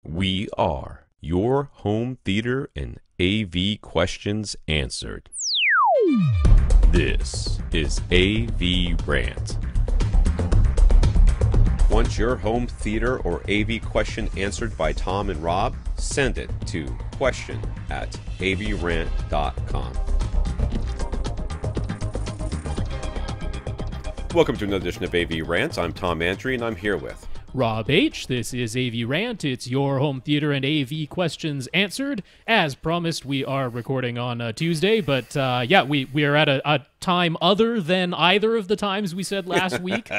We are your home theater and AV questions answered. This is AV Rant. Want your home theater or AV question answered by Tom and Rob? Send it to question@avrant.com. Welcome to another edition of AV Rant. I'm Tom Antry, and I'm here with Rob H. This is AV Rant. It's your home theater and AV questions answered. As promised, we are recording on Tuesday, but yeah, we are at a time other than either of the times we said last week.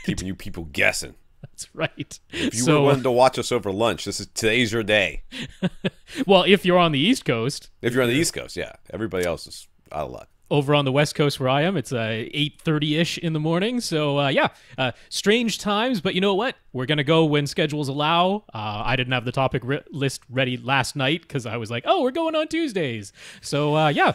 keeping you people guessing. That's right. If you were wanting to watch us over lunch, today's your day. Well, if you're on the East Coast. If you're on the East Coast, yeah. Everybody else is out of luck. Over on the West Coast where I am, it's 8:30-ish in the morning. So, yeah, strange times. But you know what? We're going to go when schedules allow. I didn't have the topic list ready last night because I was like, oh, we're going on Tuesdays. So, yeah,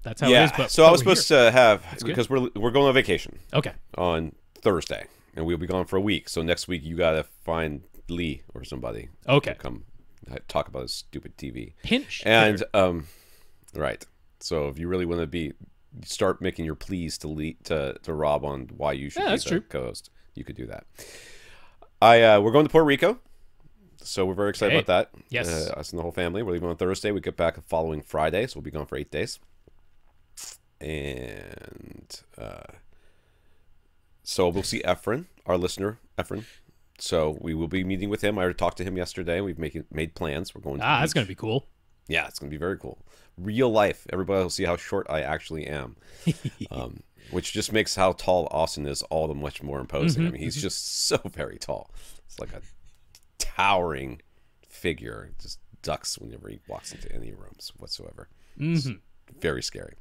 that's how it is. But, so I was supposed to have, because we're going on vacation. Okay. On Thursday. And we'll be gone for a week. So next week, you got to find Lee or somebody. Okay. To come talk about his stupid TV. Pinch. And, right. So if you really want to start making your pleas to Rob on why you should be the co-host, you could do that. We're going to Puerto Rico, so we're very excited about that. Yes, us and the whole family. We're leaving on Thursday. We get back the following Friday, so we'll be gone for 8 days. And so we'll see Efren, our listener, Efren. So we will be meeting with him. I already talked to him yesterday. We've made plans. We're going to that's going to be cool. Yeah, it's going to be very cool. Real life. Everybody will see how short I actually am, which just makes how tall Austin is all the much more imposing. I mean, he's just so very tall. It's like a towering figure. It just ducks whenever he walks into any rooms whatsoever. It's very scary.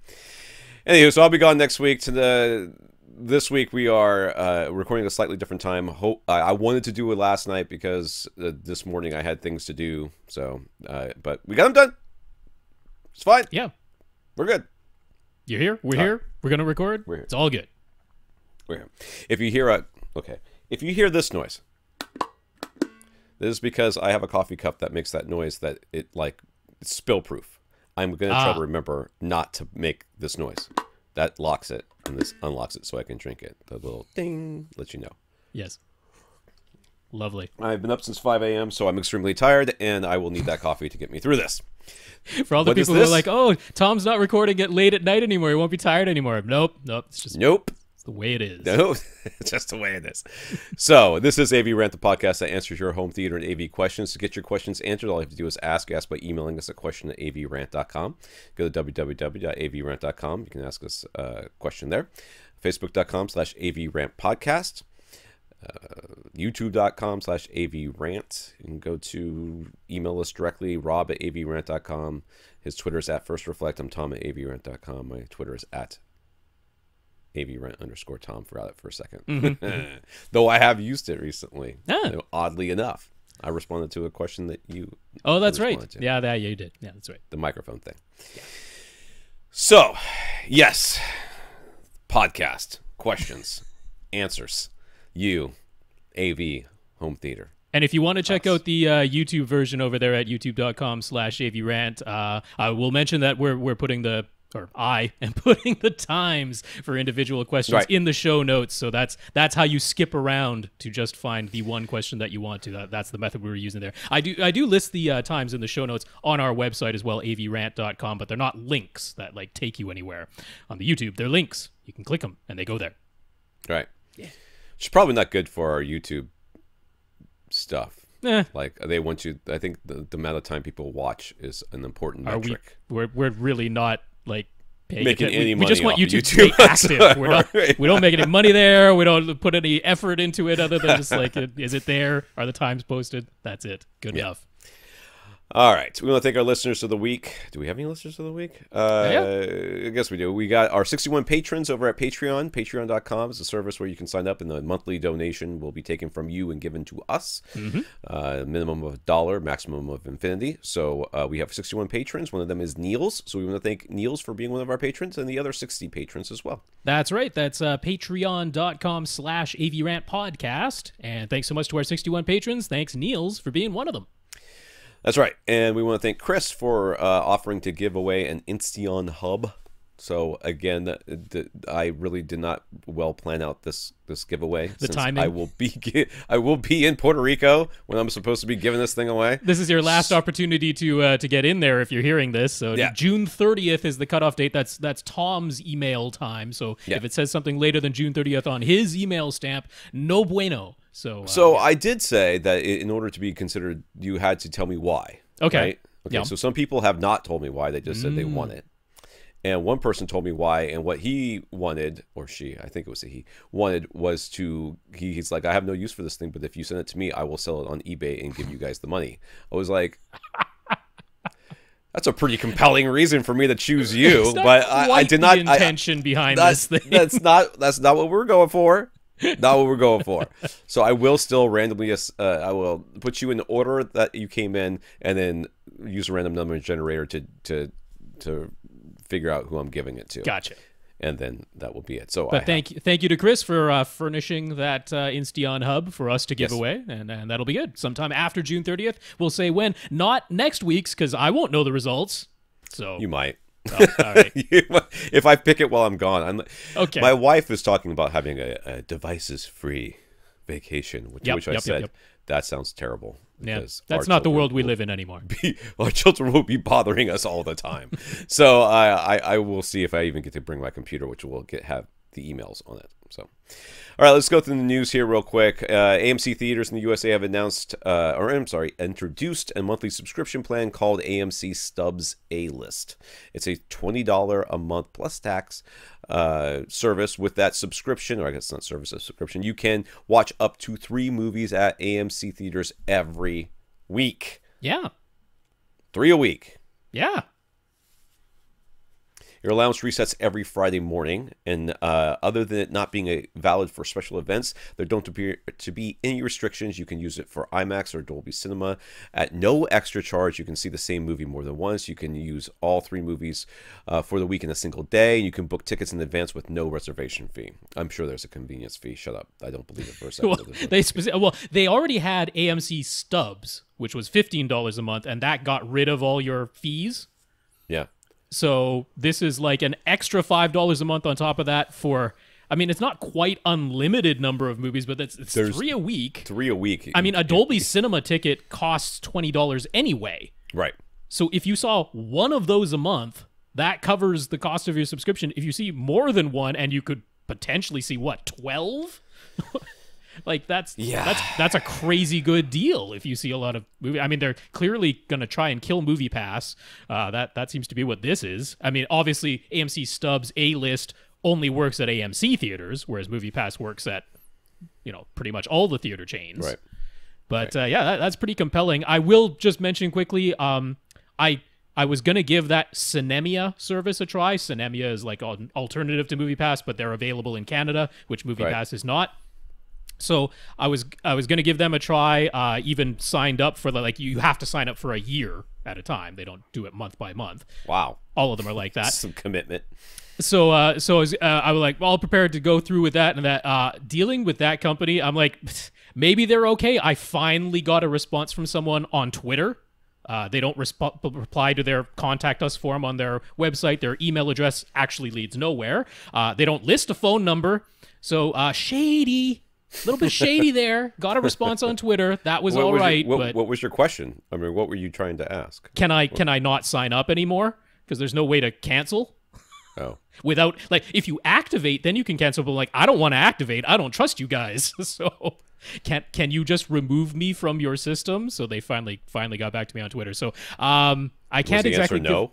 Anyway, so I'll be gone next week. This week we are recording a slightly different time. I wanted to do it last night because this morning I had things to do. So, but we got them done. It's fine. Yeah. We're good. You're here. We're here. We're going to record. We're here. It's all good. We're here. If you hear if you hear this noise, this is because I have a coffee cup that makes that noise that it's spill proof. I'm going to try to remember not to make this noise. That locks it, and this unlocks it so I can drink it. The little ding lets you know. Yes. Lovely. I've been up since 5 a.m., so I'm extremely tired, and I will need that coffee to get me through this. For all the people who are like, oh, Tom's not recording it late at night anymore. He won't be tired anymore. Nope. It's just it's the way it is. No, it's just the way it is. So this is AV Rant, the podcast that answers your home theater and AV questions. To get your questions answered, all you have to do is ask by emailing us a question at avrant.com. Go to www.avrant.com. You can ask us a question there. Facebook.com/avrantpodcast. YouTube.com/avrant. You can go to email us directly, rob@avrant.com. His Twitter is @FirstReflect. I'm Tom @avrant.com. My Twitter is @avrant_Tom. Forgot it for a second. Though I have used it recently. Oddly enough. I responded to a question that you that's right. To. Yeah, you did. Yeah, that's right. The microphone thing. Yeah. So, yes. Podcast. Questions. Answers. You, AV, home theater. And if you want to check out the YouTube version over there at youtube.com/avrant, I will mention that I am putting the times for individual questions in the show notes. So that's how you skip around to just find the one question that you want to. That's the method we were using there. I do list the times in the show notes on our website as well, avrant.com, but they're not links that take you anywhere on the YouTube. They're links. You can click them and they go there. Right. Yeah. Which is probably not good for our YouTube stuff. They want you. I think the amount of time people watch is an important metric. We're really not making any money. We just want YouTube to stay active. We don't make any money there. We don't put any effort into it other than just is it there? Are the times posted? That's it. Good enough. All right. We want to thank our listeners of the week. Do we have any listeners of the week? I guess we do. We got our 61 patrons over at Patreon. Patreon.com is a service where you can sign up, and the monthly donation will be taken from you and given to us. Minimum of $1, maximum of infinity. So we have 61 patrons. One of them is Niels. So we want to thank Niels for being one of our patrons, and the other 60 patrons as well. That's right. That's patreon.com/AVRantPodcast. And thanks so much to our 61 patrons. Thanks, Niels, for being one of them. That's right. And we want to thank Kris for offering to give away an Insteon hub. So again, I really did not well plan out this giveaway. The timing. I will be in Puerto Rico when I'm supposed to be giving this thing away. This is your last opportunity to get in there if you're hearing this. So yeah. June 30th is the cutoff date. That's Tom's email time. So if it says something later than June 30th on his email stamp, no bueno. So I did say that in order to be considered, you had to tell me why. Okay. Right? Okay. Yeah. So some people have not told me why. They just said they want it. And one person told me why, and what he wanted, or she, I think it was a he, wanted was he's like, I have no use for this thing, but if you send it to me, I will sell it on eBay and give you guys the money. I was like, that's a pretty compelling reason for me to choose you, but I did not. The intention behind this thing. That's not what we're going for. Not what we're going for. So I will still randomly, I will put you in the order that you came in, and then use a random number generator to figure out who I'm giving it to. Gotcha. And then that will be it. So, but thank you to Kris for furnishing that Insteon hub for us to give away, and that'll be good. Sometime after June 30th, we'll say when. Not next week's, because I won't know the results. So you might. Oh, all right. If I pick it while I'm gone. Okay. My wife is talking about having a devices-free vacation, which I said, that sounds terrible. Yeah, that's not the world we live in anymore. Our children will be bothering us all the time. So I will see if I even get to bring my computer, which will have the emails on it. So, all right, let's go through the news here real quick. AMC theaters in the USA have introduced a monthly subscription plan called AMC Stubs A-List. It's a $20 a month plus tax service. With that subscription, or I guess not service, a subscription, you can watch up to 3 movies at AMC theaters every week. Yeah. 3 a week. Yeah. Your allowance resets every Friday morning, and other than it not being valid for special events, there don't appear to be any restrictions. You can use it for IMAX or Dolby Cinema at no extra charge. You can see the same movie more than once. You can use all 3 movies for the week in a single day. You can book tickets in advance with no reservation fee. I'm sure there's a convenience fee. Shut up. I don't believe it for a second. They already had AMC Stubs, which was $15 a month, and that got rid of all your fees. Yeah. So this is like an extra $5 a month on top of that for, I mean, it's not quite unlimited number of movies, but it's 3 a week. 3 a week. I mean, a Dolby Cinema ticket costs $20 anyway. Right. So if you saw one of those a month, that covers the cost of your subscription. If you see more than one, and you could potentially see, what, 12? Like that's a crazy good deal if you see a lot of movie. I mean, they're clearly going to try and kill Movie Pass. That seems to be what this is. I mean, obviously AMC Stubs A-List only works at AMC theaters, whereas Movie Pass works at, pretty much all the theater chains. Right. But that's pretty compelling. I will just mention quickly, I was going to give that Cinemia service a try. Cinemia is like an alternative to Movie Pass, but they're available in Canada, which Movie Pass is not. So I was going to give them a try, even signed up for you have to sign up for a year at a time. They don't do it month by month. Wow. All of them are like that. Some commitment. So I was like, well, prepared to go through with that, and that dealing with that company, I'm like, maybe they're okay. I finally got a response from someone on Twitter. They don't reply to their contact us form on their website. Their email address actually leads nowhere. They don't list a phone number. So shady. A little bit shady there. Got a response on Twitter. That was all right. What was your question? I mean, what were you trying to ask? Can I not sign up anymore? Because there's no way to cancel. Oh. Without, if you activate, then you can cancel. But I don't want to activate. I don't trust you guys. So can you just remove me from your system? So they finally got back to me on Twitter. So I can't exactly. No.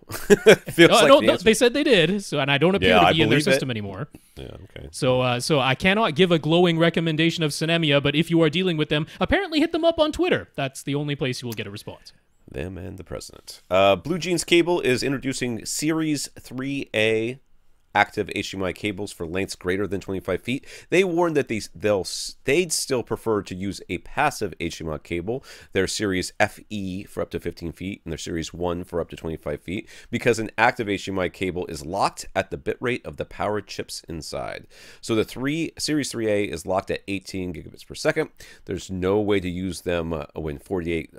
No, they said they did. So, and I don't appear to be in their system anymore. Yeah. Okay. So I cannot give a glowing recommendation of Cinemia, but if you are dealing with them, apparently hit them up on Twitter. That's the only place you will get a response. Them and the president. Blue Jeans Cable is introducing Series-3 Active HDMI cables for lengths greater than 25 feet. They warned that they'd still prefer to use a passive HDMI cable, their Series FE for up to 15 feet and their Series 1 for up to 25 feet, because an active HDMI cable is locked at the bitrate of the power chips inside. So the Series-3 is locked at 18 gigabits per second. There's no way to use them when 48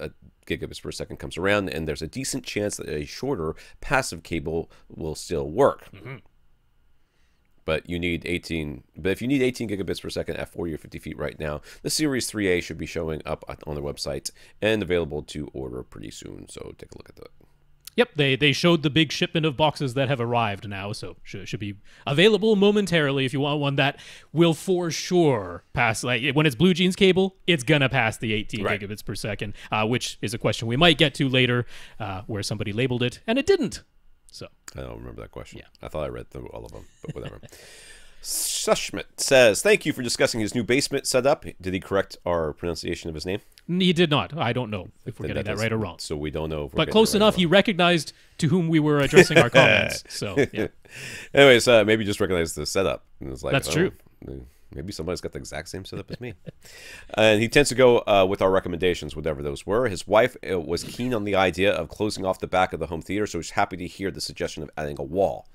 gigabits per second comes around, and there's a decent chance that a shorter passive cable will still work. But you need 18. But if you need 18 gigabits per second at 40 or 50 feet right now, the Series-3 should be showing up on their website and available to order pretty soon. So take a look at that. Yep, they showed the big shipment of boxes that have arrived now, so should be available momentarily if you want one that will for sure pass. Like when it's Blue Jeans Cable, it's gonna pass the 18 gigabits per second, which is a question we might get to later, where somebody labeled it and it didn't. So I don't remember that question. Yeah. I thought I read through all of them, but whatever. Sushmit says, thank you for discussing his new basement setup. Did he correct our pronunciation of his name? He did not. I don't know if we're getting that right or wrong. So we don't know if we're but close enough, he recognized to whom we were addressing our comments. So, yeah. Anyways, maybe just recognize the setup. And it's like, that's true. Maybe somebody's got the exact same setup as me. And he tends to go with our recommendations, whatever those were. His wife was keen on the idea of closing off the back of the home theater, so he's happy to hear the suggestion of adding a wall.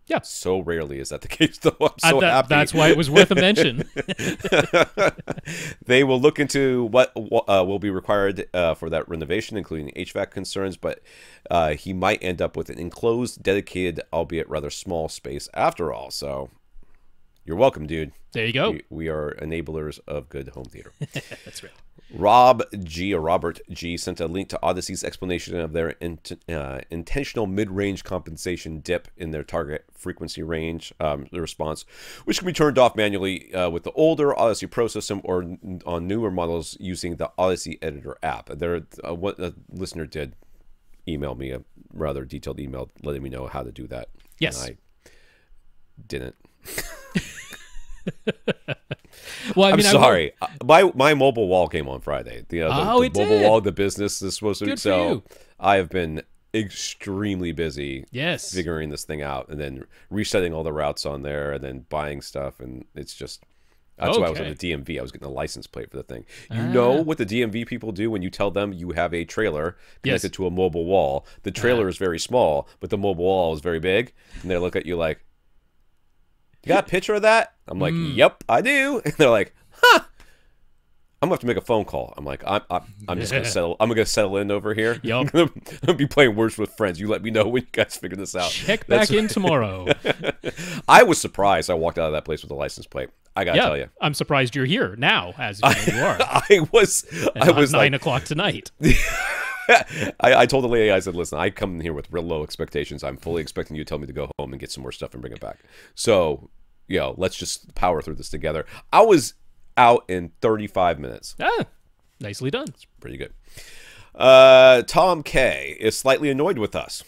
Yeah. So rarely is that the case, though. I'm so happy. That's why it was worth a mention. They will look into what will be required for that renovation, including HVAC concerns, but he might end up with an enclosed, dedicated, albeit rather small space after all. So you're welcome, dude. There you go. We are enablers of good home theater. That's right. Robert G sent a link to Audyssey's explanation of their intentional mid-range compensation dip in their target frequency range, the response, which can be turned off manually with the older Audyssey Pro system or on newer models using the Audyssey Editor app. What a listener did email me a rather detailed email letting me know how to do that. Yes. And I didn't. Well, I'm sorry. My mobile wall came on Friday. The mobile wall, the business is supposed to. So I have been extremely busy. Yes. Figuring this thing out and then resetting all the routes on there and then buying stuff, and it's just. That's why I was on the DMV. I was getting a license plate for the thing. You know what the DMV people do when you tell them you have a trailer connected to a mobile wall. The trailer is very small, but the mobile wall is very big, and they look at you like, "You got a picture of that?" I'm like, "Yep, I do." And they're like, "Huh." I'm gonna have to make a phone call. I'm like, I'm just gonna settle. I'm gonna settle in over here. Yep. I'm gonna be playing Words with Friends. You let me know when you guys figure this out. Check back in tomorrow. I was surprised. I walked out of that place with a license plate. I gotta tell you, I'm surprised you're here now, as you are. I was 9 o'clock tonight. I told the lady, I said, listen, I come in here with real low expectations. I'm fully expecting you to tell me to go home and get some more stuff and bring it back. So, let's just power through this together. I was out in 35 minutes. Nicely done. It's pretty good. Tom K is slightly annoyed with us.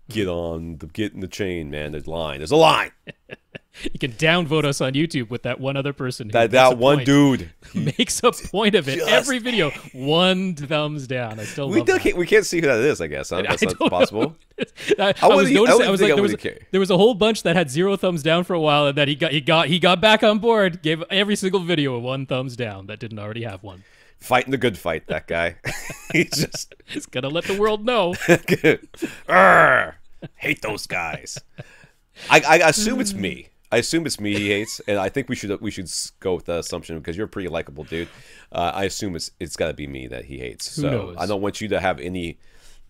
Get in the chain, man. There's a line. You can downvote us on YouTube with that one other person. That one dude makes a point of it. Every video, 1 thumbs down. I still love that. We can't see who that is, I guess. Huh? That's not possible. I was noticing there was a whole bunch that had 0 thumbs down for a while, and that he got back on board, gave every single video a 1 thumbs down that didn't already have one. Fighting the good fight, that guy. He's gonna let the world know. Hate those guys. I assume it's me. I assume it's me he hates, and I think we should go with that assumption because you're a pretty likable dude. I assume it's got to be me that he hates. Who knows? I don't want you to have any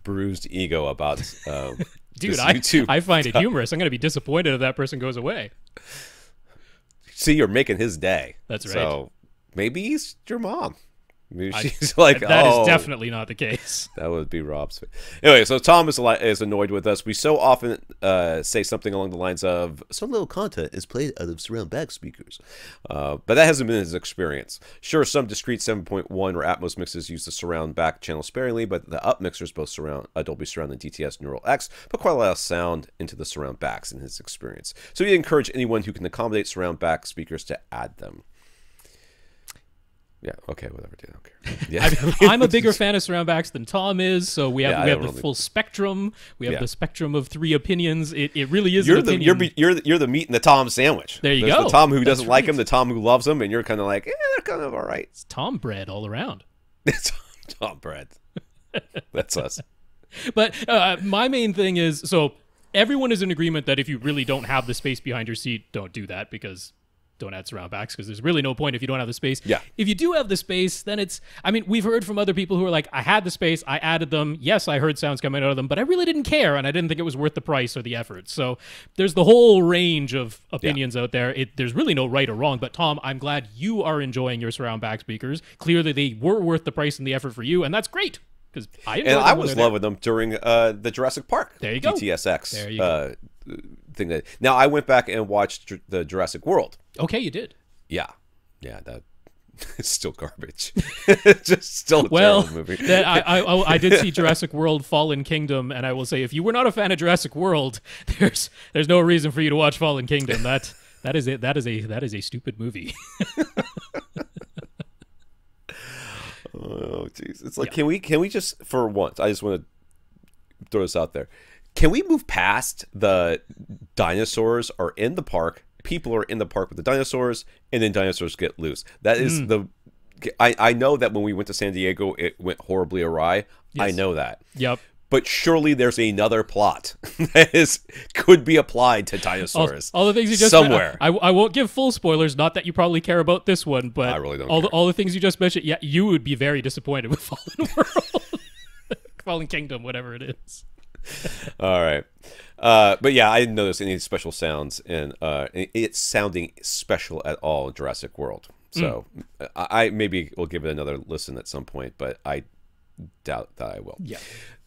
bruised ego about. Dude, I find it humorous. I'm going to be disappointed if that person goes away. See, you're making his day. That's right. So maybe he's your mom. Maybe she's like, that is definitely not the case. That would be Rob's. Anyway, so Tom is annoyed with us. We so often say something along the lines of, some little content is played out of surround back speakers. But that hasn't been his experience. Sure, some discrete 7.1 or Atmos mixes use the surround back channel sparingly, but the up mixers both surround Dolby Surround and DTS Neural X, put quite a lot of sound into the surround backs in his experience. So we encourage anyone who can accommodate surround back speakers to add them. Yeah, okay, whatever, dude. I don't care. Yeah. I'm a bigger fan of surround backs than Tom is, so we have the really... full spectrum. We have the spectrum of 3 opinions. It really is you're an opinion. You're the meat in the Tom sandwich. There you There's go. The Tom who doesn't like him, the Tom who loves him, and you're kind of like, they're kind of all right. It's Tom bread all around. It's Tom bread. That's us. But my main thing is, so everyone is in agreement that if you really don't have the space behind your seat, don't do that, because don't add surround backs, because there's really no point if you don't have the space. Yeah. If you do have the space, then it's, I mean, we've heard from other people who are like, I had the space, I added them. Yes, I heard sounds coming out of them, but I really didn't care, and I didn't think it was worth the price or the effort. So there's the whole range of opinions out there. There's really no right or wrong, but Tom, I'm glad you are enjoying your surround back speakers. Clearly they were worth the price and the effort for you, and that's great. Because I was loving them during the Jurassic Park. There you go. GTSX there you go. Thing. Now I went back and watched the Jurassic World. Okay, you did. Yeah, that it's still garbage. It's just still a terrible movie. I did see Jurassic World: Fallen Kingdom, and I will say, if you were not a fan of Jurassic World, there's no reason for you to watch Fallen Kingdom. That is a stupid movie. Oh, jeez. It's like, can we just, for once, I just want to throw this out there. Can we move past the dinosaurs are in the park, people are in the park with the dinosaurs, and then dinosaurs get loose? That is I know that when we went to San Diego, it went horribly awry. Yes. I know that. Yep. But surely there's another plot that could be applied to dinosaurs. All the things you just somewhere. I won't give full spoilers. Not that you probably care about this one, but I really don't. All the things you just mentioned. Yeah, you would be very disappointed with Fallen World, Fallen Kingdom, whatever it is. All right, but yeah, I didn't notice any special sounds, and it's sounding special at all in Jurassic World. So I maybe will give it another listen at some point, but I doubt that I will. Yeah.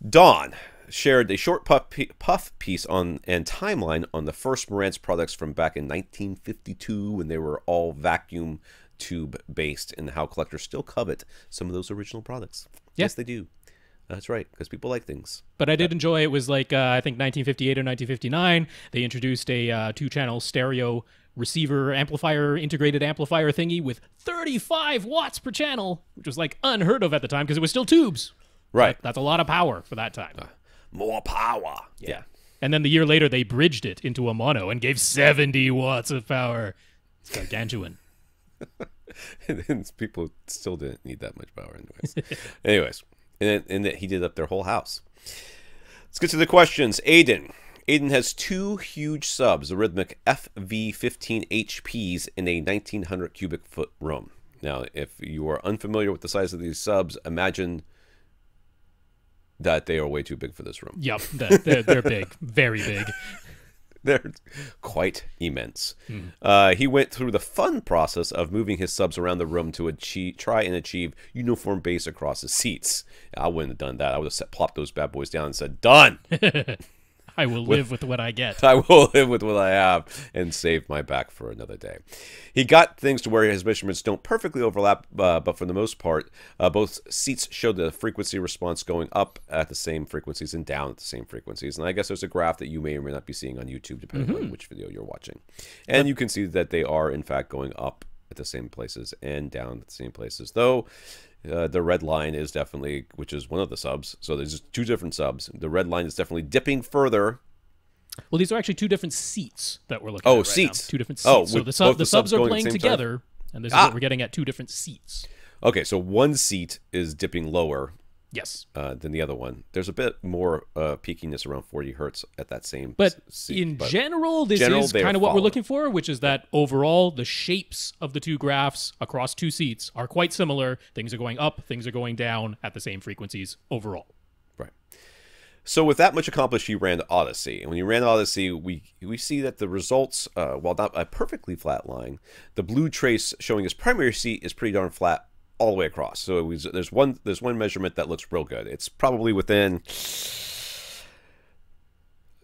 Dawn shared a short puff piece on and timeline on the first Marantz products from back in 1952 when they were all vacuum tube based, and how collectors still covet some of those original products. Yeah. Yes, they do. That's right, because people like things. But I did enjoy it. Was like I think 1958 or 1959. They introduced a 2-channel stereo receiver amplifier, integrated amplifier thingy with 35 watts per channel, which was like unheard of at the time because it was still tubes. Right. That's a lot of power for that time. More power. Yeah. And then the year later, they bridged it into a mono and gave 70 watts of power. It's gargantuan. And then people still didn't need that much power anyways. And then he did up their whole house. Let's get to the questions. Aidan has 2 huge subs, a rhythmic FV15 HPs in a 1900 cubic foot room. Now, if you are unfamiliar with the size of these subs, imagine that they are way too big for this room. Yep, they're big, very big. They're quite immense. He went through the fun process of moving his subs around the room to try and achieve uniform bass across his seats. I wouldn't have done that. I would have plopped those bad boys down and said, done! I will live with what I get. I will live with what I have and save my back for another day. He got things to where his measurements don't perfectly overlap, but for the most part, both seats show the frequency response going up at the same frequencies and down at the same frequencies. And I guess there's a graph that you may or may not be seeing on YouTube, depending on which video you're watching. And you can see that they are, in fact, going up at the same places and down at the same places, though. The red line is definitely, which is one of the subs. So there's just 2 different subs. The red line is definitely dipping further. Well, these are actually 2 different seats that we're looking at right seats. now. 2 different seats. Oh, so the subs are playing together, and this is what we're getting at, 2 different seats. Okay, so one seat is dipping lower. Yes. Than the other one. There's a bit more peakiness around 40 hertz at that same seat. In general, this is kind of what we're looking for, which is that overall, the shapes of the 2 graphs across 2 seats are quite similar. Things are going up, things are going down at the same frequencies overall. Right. So with that much accomplished, he ran Audyssey. And when he ran Audyssey, we see that the results, while not a perfectly flat line, the blue trace showing his primary seat is pretty darn flat all the way across. So there's one measurement that looks real good. It's probably within,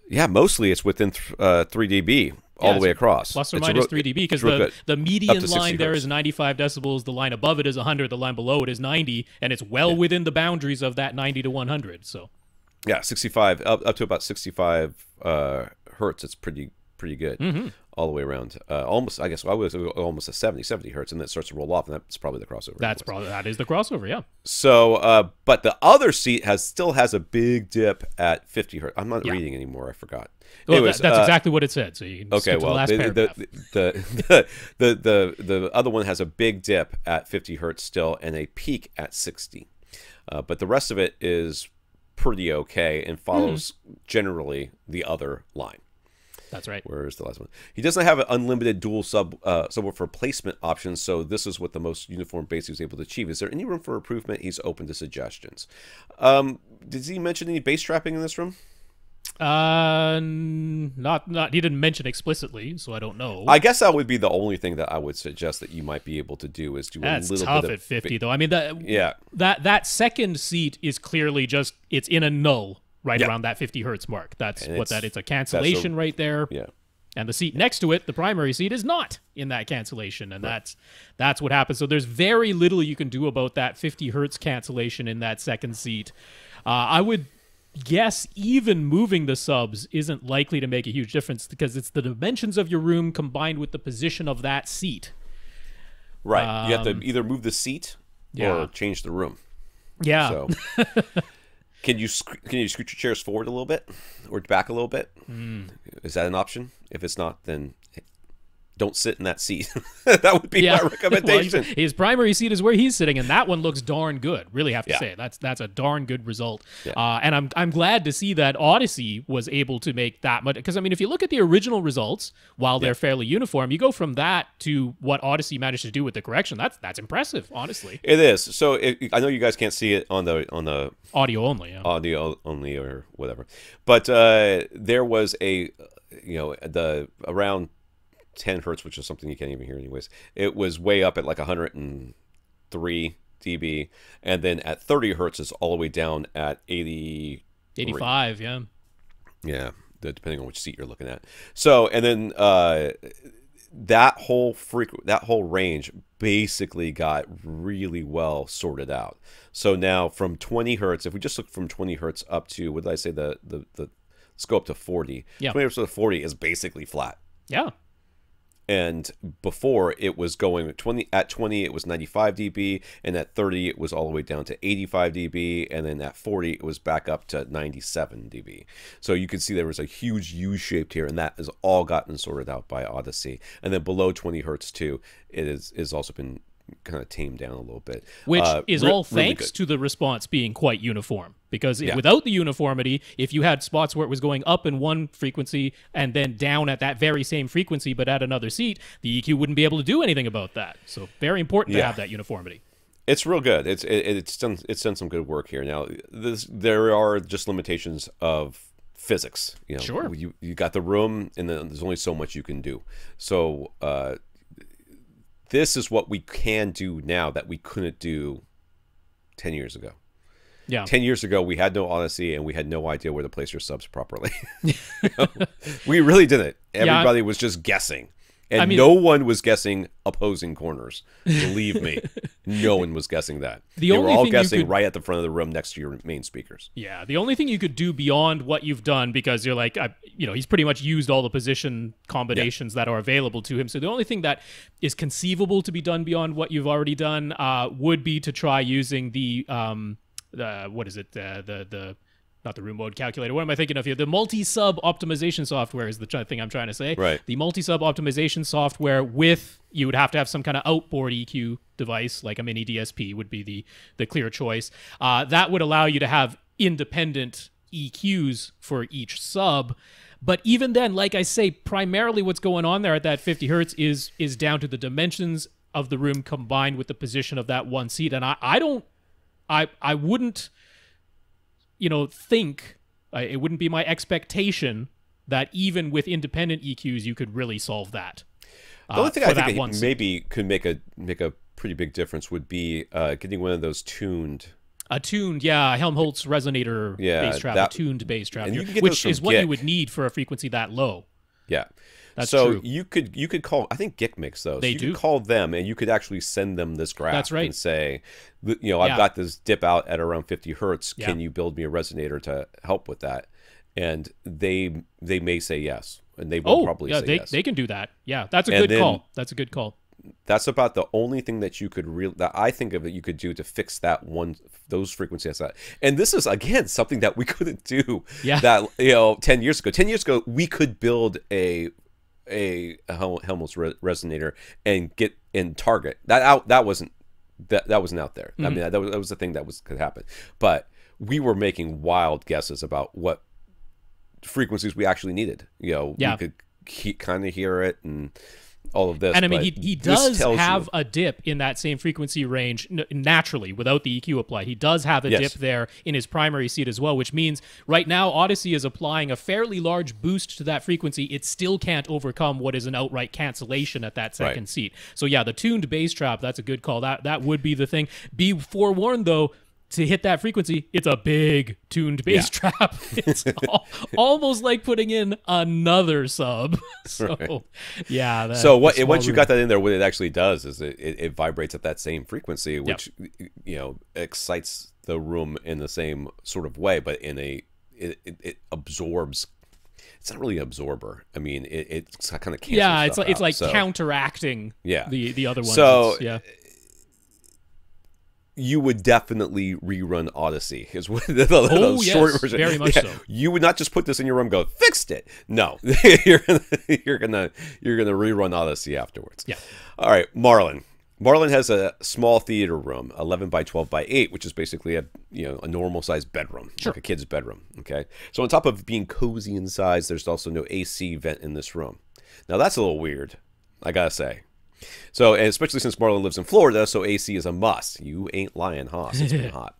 mostly it's within 3 dB all the way across. Plus or minus 3 dB, because the median line there is 95 decibels. The line above it is 100. The line below it is 90, and it's well within the boundaries of that 90 to 100. So, yeah, 65 up to about 65 hertz. It's pretty good. all the way around. Almost, I guess, I was almost a 70 hertz, and then it starts to roll off, and that's probably the crossover. That is the crossover, yeah. So, but the other seat still has a big dip at 50 hertz. I'm not reading anymore. I forgot. Well, Anyways, that's exactly what it said. So you can skip to the last paragraph. The other one has a big dip at 50 hertz still, and a peak at 60. But the rest of it is pretty okay and follows generally the other line. That's right. Where's the last one? He doesn't have an unlimited dual subwoofer placement option, so this is what the most uniform bass he was able to achieve. Is there any room for improvement? He's open to suggestions. Did he mention any bass trapping in this room? Not. He didn't mention explicitly, so I don't know. I guess that would be the only thing that I would suggest that you might be able to do is do a little bit of... That's tough at 50, though. I mean, that second seat is clearly just, it's in a null right around that 50 hertz mark. That's what that, it's a cancellation right there. Yeah. And the seat next to it, the primary seat, is not in that cancellation, and that's what happens. So there's very little you can do about that 50 hertz cancellation in that second seat. I would guess even moving the subs isn't likely to make a huge difference because it's the dimensions of your room combined with the position of that seat. Right. You have to either move the seat or change the room. Yeah. So can you scoot your chairs forward a little bit or back a little bit? Is that an option? If it's not, then don't sit in that seat. That would be my recommendation. Well, his primary seat is where he's sitting, and that one looks darn good. Really have to say that's a darn good result. And I'm glad to see that Audyssey was able to make that much. Because I mean, if you look at the original results, while they're fairly uniform, you go from that to what Audyssey managed to do with the correction. That's impressive, honestly. It is. So I know you guys can't see it on the audio only, audio only or whatever, but there was the around 10 hertz, which is something you can't even hear anyways. It was way up at like 103 dB, and then at 30 hertz is all the way down at 85, yeah, depending on which seat you're looking at. So, and then that whole range basically got really well sorted out. So now from 20 hertz, if we just look from 20 hertz up to, what did I say, the scope to 40, 20 hertz to 40 is basically flat. Yeah. And before it was going at 20 it was 95 dB, and at 30 it was all the way down to 85 dB, and then at 40 it was back up to 97 dB. So you can see there was a huge U-shaped here, and that has all gotten sorted out by Audyssey. And then below 20 hertz too, it is also been kind of tamed down a little bit, which is all thanks to the response being quite uniform. Because without the uniformity, if you had spots where it was going up in one frequency and then down at that very same frequency but at another seat, the EQ wouldn't be able to do anything about that. So very important to have that uniformity. It's real good. It's done some good work here. Now there are just limitations of physics. Sure. You got the room, and then there's only so much you can do. So this is what we can do now that we couldn't do 10 years ago. Yeah. 10 years ago, we had no Audyssey, and we had no idea where to place your subs properly. We really didn't. Everybody was just guessing. And no one was guessing opposing corners. Believe me, no one was guessing that. They were all guessing right at the front of the room next to your main speakers. Yeah, the only thing you could do beyond what you've done, because you're like, he's pretty much used all the position combinations that are available to him. So the only thing that is conceivable to be done beyond what you've already done would be to try using the what is it? Not the room mode calculator. What am I thinking of here? The multi-sub optimization software is the thing I'm trying to say. Right. The multi-sub optimization software you would have to have some kind of outboard EQ device, like a mini DSP would be the clear choice. That would allow you to have independent EQs for each sub. But even then, like I say, primarily what's going on there at that 50 hertz is down to the dimensions of the room combined with the position of that one seat. And I wouldn't think it wouldn't be my expectation that even with independent EQs you could really solve that. The only thing I think that maybe could make a pretty big difference would be getting one of those tuned. A tuned, Helmholtz resonator bass trap, a tuned bass trap, which is what you would need for a frequency that low. Yeah. That's so true. you could call, I think GIC makes those. You could call them, and you could actually send them this graph. That's right. And say, I've got this dip out at around 50 hertz. Can you build me a resonator to help with that? And they may say yes. and they will probably say yes. They can do that. Yeah, that's a good call. That's a good call. That's about the only thing that you could that I think of that you could do to fix those frequencies. And this is again something that we couldn't do. Yeah. That 10 years ago. 10 years ago, we could build a Helmholtz resonator and get in target that wasn't out there. I mean, that was the thing that could happen. But we were making wild guesses about what frequencies we actually needed. We could kind of hear it and all of this. And I mean, he does have a dip in that same frequency range naturally without the EQ applied. He does have a dip there in his primary seat as well, which means right now Audyssey is applying a fairly large boost to that frequency. It still can't overcome what is an outright cancellation at that second seat. So yeah, the tuned bass trap, that's a good call. That would be the thing. Be forewarned though, to hit that frequency, it's a big tuned bass trap. It's almost like putting in another sub. So, yeah. Once you got that in there, what it actually does is it vibrates at that same frequency, which excites the room in the same sort of way, but it absorbs. It's not really an absorber. I mean, it's kind of it's like counteracting the other ones. So you would definitely rerun Audyssey. Is what the short version. Very much so. You would not just put this in your room and go, fixed it. No, you're gonna rerun Audyssey afterwards. Yeah. All right, Marlon. Marlon has a small theater room, 11 by 12 by 8, which is basically a normal sized bedroom, like a kid's bedroom. Okay. So on top of being cozy in size, there's also no AC vent in this room. Now that's a little weird, I gotta say. So, and especially since Marlon lives in Florida, so AC is a must. You ain't lying, Hoss. It's been hot.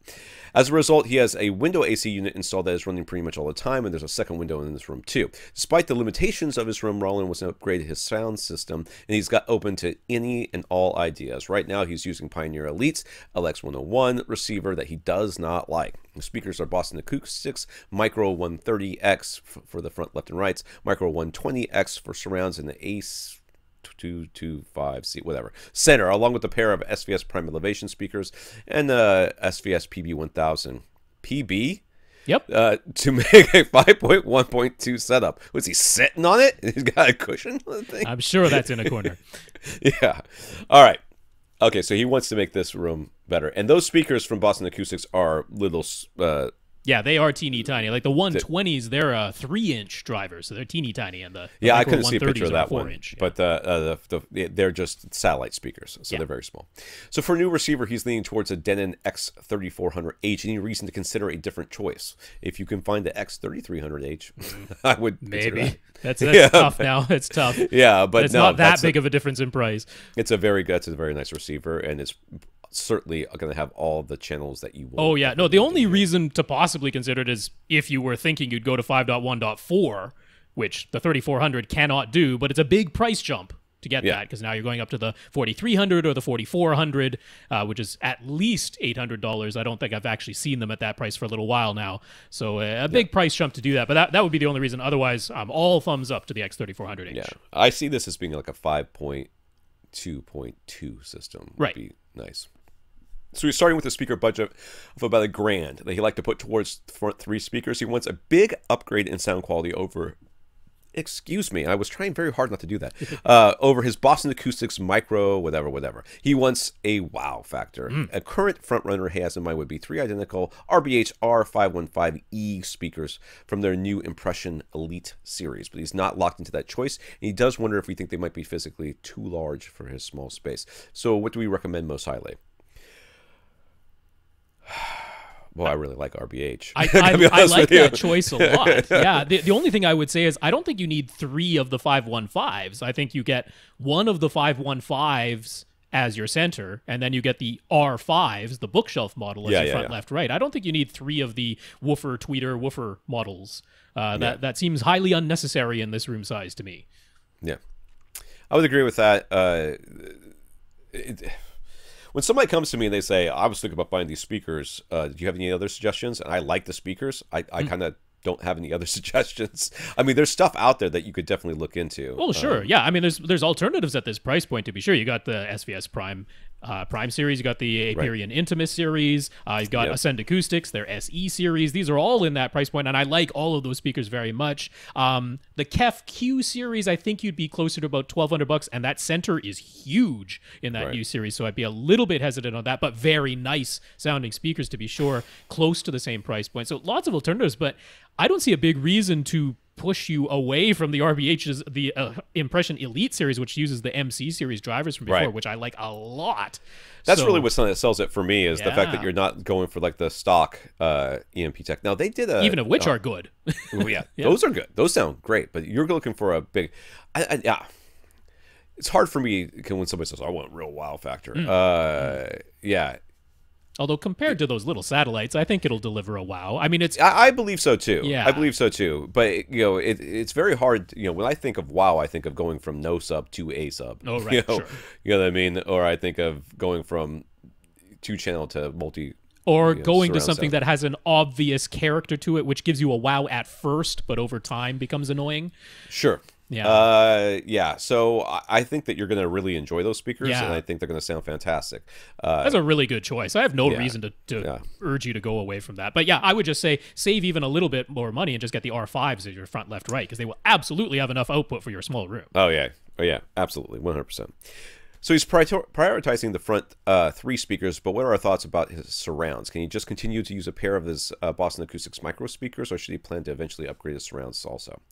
As a result, he has a window AC unit installed that is running pretty much all the time, and there's a second window in this room too. Despite the limitations of his room, Marlon was upgraded his sound system, and he's got open to any and all ideas. Right now, he's using Pioneer Elite's LX101 receiver that he does not like. The speakers are Boston Acoustics Micro 130X for the front left and rights, Micro 120X for surrounds, and the Ace 225C, whatever, center, along with a pair of SVS Prime Elevation speakers and SVS PB-1000. PB? Yep. To make a 5.1.2 setup. Was he sitting on it? He's got a cushion on the thing? I'm sure that's in a corner. Yeah. All right. Okay, so he wants to make this room better. And those speakers from Boston Acoustics are little... yeah, they are teeny tiny. Like the 120s, they're a 3-inch driver, so they're teeny tiny. And the I couldn't see a picture of that one. 4-inch, but they're just satellite speakers, so they're very small. So for a new receiver, he's leaning towards a Denon X3400H. Any reason to consider a different choice? If you can find the X3300H, I would maybe. That's tough now. It's tough. Yeah, but it's not that big of a difference in price. It's a very nice receiver, and it's certainly going to have all the channels that you want. Oh, yeah. No, the only reason to possibly consider it is if you were thinking you'd go to 5.1.4, which the 3400 cannot do, but it's a big price jump to get that, because now you're going up to the 4300 or the 4400, which is at least $800. I don't think I've actually seen them at that price for a little while now. So a big price jump to do that. But that would be the only reason. Otherwise, all thumbs up to the X3400H. Yeah, I see this as being like a 5.2.2 system. Right. Would be nice. So he's starting with a speaker budget of about $1,000 that he'd like to put towards the front 3 speakers. He wants a big upgrade in sound quality over... Excuse me, I was trying very hard not to do that. Over his Boston Acoustics Micro, whatever. He wants a wow factor. A current frontrunner he has in mind would be 3 identical RBH R515E speakers from their new Impression Elite series. But he's not locked into that choice. And he does wonder if we think they might be physically too large for his small space. So what do we recommend most highly? Well, I really like RBH. I like that choice a lot. Yeah, the only thing I would say is I don't think you need 3 of the 515s. I think you get 1 of the 515s as your center, and then you get the R5s, the bookshelf model, as your front, left, right. I don't think you need 3 of the woofer models. That seems highly unnecessary in this room size to me. Yeah, I would agree with that. When somebody comes to me and they say, I was thinking about buying these speakers, do you have any other suggestions? And I like the speakers. I kind of don't have any other suggestions. I mean, there's stuff out there that you could definitely look into. Well, sure. Yeah. I mean, there's alternatives at this price point, to be sure. You got the SVS Prime Prime series. You got the Aperion Intimus series. You've got Ascend Acoustics, their SE series. These are all in that price point, and I like all of those speakers very much. The Kef Q series, I think you'd be closer to about $1,200, and that center is huge in that new series, so I'd be a little bit hesitant on that, but very nice sounding speakers to be sure, close to the same price point. So lots of alternatives, but I don't see a big reason to push you away from the RBH's, the Impression Elite series, which uses the MC series drivers from before, which I like a lot. That's really what's something that sells it for me, is the fact that you're not going for like the stock EMP tech. Now they did even of which are good. Those are good. Those sound great, but you're looking for a big, it's hard for me when somebody says, I want real wow factor. Although compared to those little satellites, I think it'll deliver a wow. I mean, I believe so too. Yeah, I believe so too. But it's very hard. When I think of wow, I think of going from no sub to a sub. Oh right, sure. You know what I mean? Or I think of going from 2-channel to multi. Or going to something that has an obvious character to it, which gives you a wow at first, but over time becomes annoying. Sure. Yeah. So I think that you're going to really enjoy those speakers, and I think they're going to sound fantastic. That's a really good choice. I have no reason to urge you to go away from that. But yeah, I would just say save even a little bit more money and just get the R5s as your front, left, right, because they will absolutely have enough output for your small room. Oh yeah, absolutely, 100%. So he's prioritizing the front 3 speakers, but what are our thoughts about his surrounds? Can he just continue to use a pair of his Boston Acoustics micro speakers, or should he plan to eventually upgrade his surrounds also?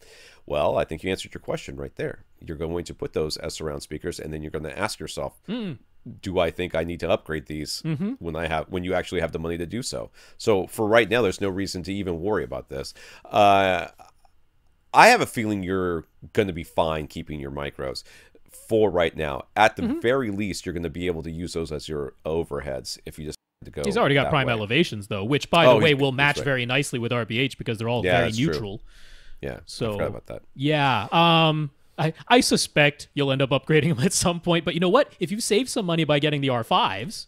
Well, I think you answered your question right there. You're going to put those as surround speakers, and then you're going to ask yourself, do I think I need to upgrade these when you actually have the money to do so? So for right now, there's no reason to even worry about this. I have a feeling you're going to be fine keeping your micros for right now. At the very least, you're going to be able to use those as your overheads if you just to go. He's already got prime elevations though, which by the way will match very nicely with RBH because they're all very neutral. True. Yeah, so I forgot about that. Yeah, I suspect you'll end up upgrading them at some point. But you know what? If you save some money by getting the R5s,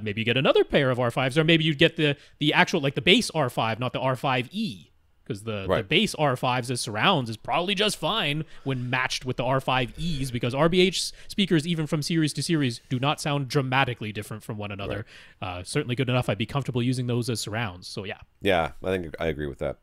maybe you get another pair of R5s, or maybe you get the actual like the base R5, not the R5E. Because the base R5s as surrounds is probably just fine when matched with the R5Es, because RBH speakers, even from series to series, do not sound dramatically different from one another. Certainly good enough. I'd be comfortable using those as surrounds. So yeah. Yeah, I think I agree with that.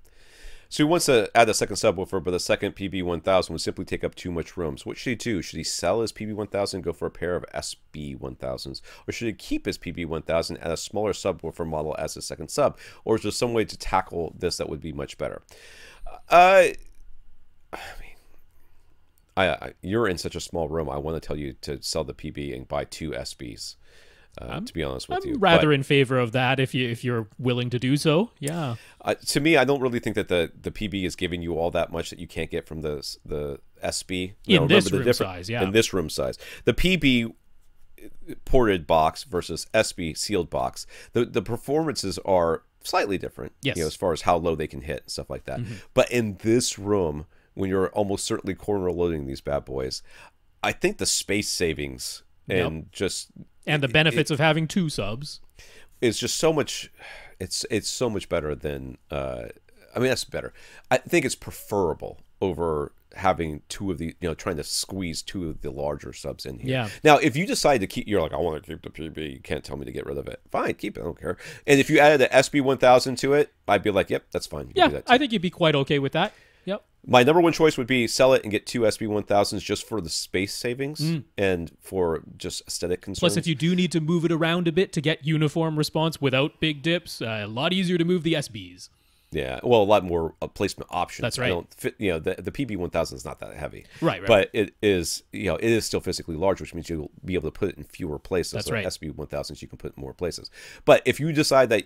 So he wants to add a second subwoofer, but the second PB-1000 would simply take up too much room. So what should he do? Should he sell his PB-1000 and go for a pair of SB-1000s? Or should he keep his PB-1000 and a smaller subwoofer model as his second sub? Or is there some way to tackle this that would be much better? You're in such a small room. I want to tell you to sell the PB and buy 2 SBs. To be honest with you, I'm rather in favor of that if you're willing to do so. Yeah. To me, I don't really think that the PB is giving you all that much that you can't get from the SB in this room size. Yeah. In this room size, the PB ported box versus SB sealed box, the performances are slightly different. Yes. As far as how low they can hit and stuff like that. But in this room, when you're almost certainly corner loading these bad boys, I think the space savings and and the benefits of having 2 subs is just so much. It's so much better than. I mean, that's better. I think it's preferable over having 2 of the, trying to squeeze 2 of the larger subs in here. Yeah. Now, if you decide to keep, you're like, I want to keep the PB. You can't tell me to get rid of it. Fine, keep it. I don't care. And if you added the SB-1000 to it, I'd be like, yep, that's fine. You yeah, do that I think you'd be quite okay with that. Yep. My number 1 choice would be sell it and get 2 SB-1000s just for the space savings and for just aesthetic concerns. Plus, if you do need to move it around a bit to get uniform response without big dips, a lot easier to move the SBs. Yeah, well, a lot more placement options. That's right. I don't fit, the PB-1000 is not that heavy. Right. But it is, it is still physically large, which means you'll be able to put it in fewer places. That's like right. SB-1000s, you can put in more places. But if you decide that,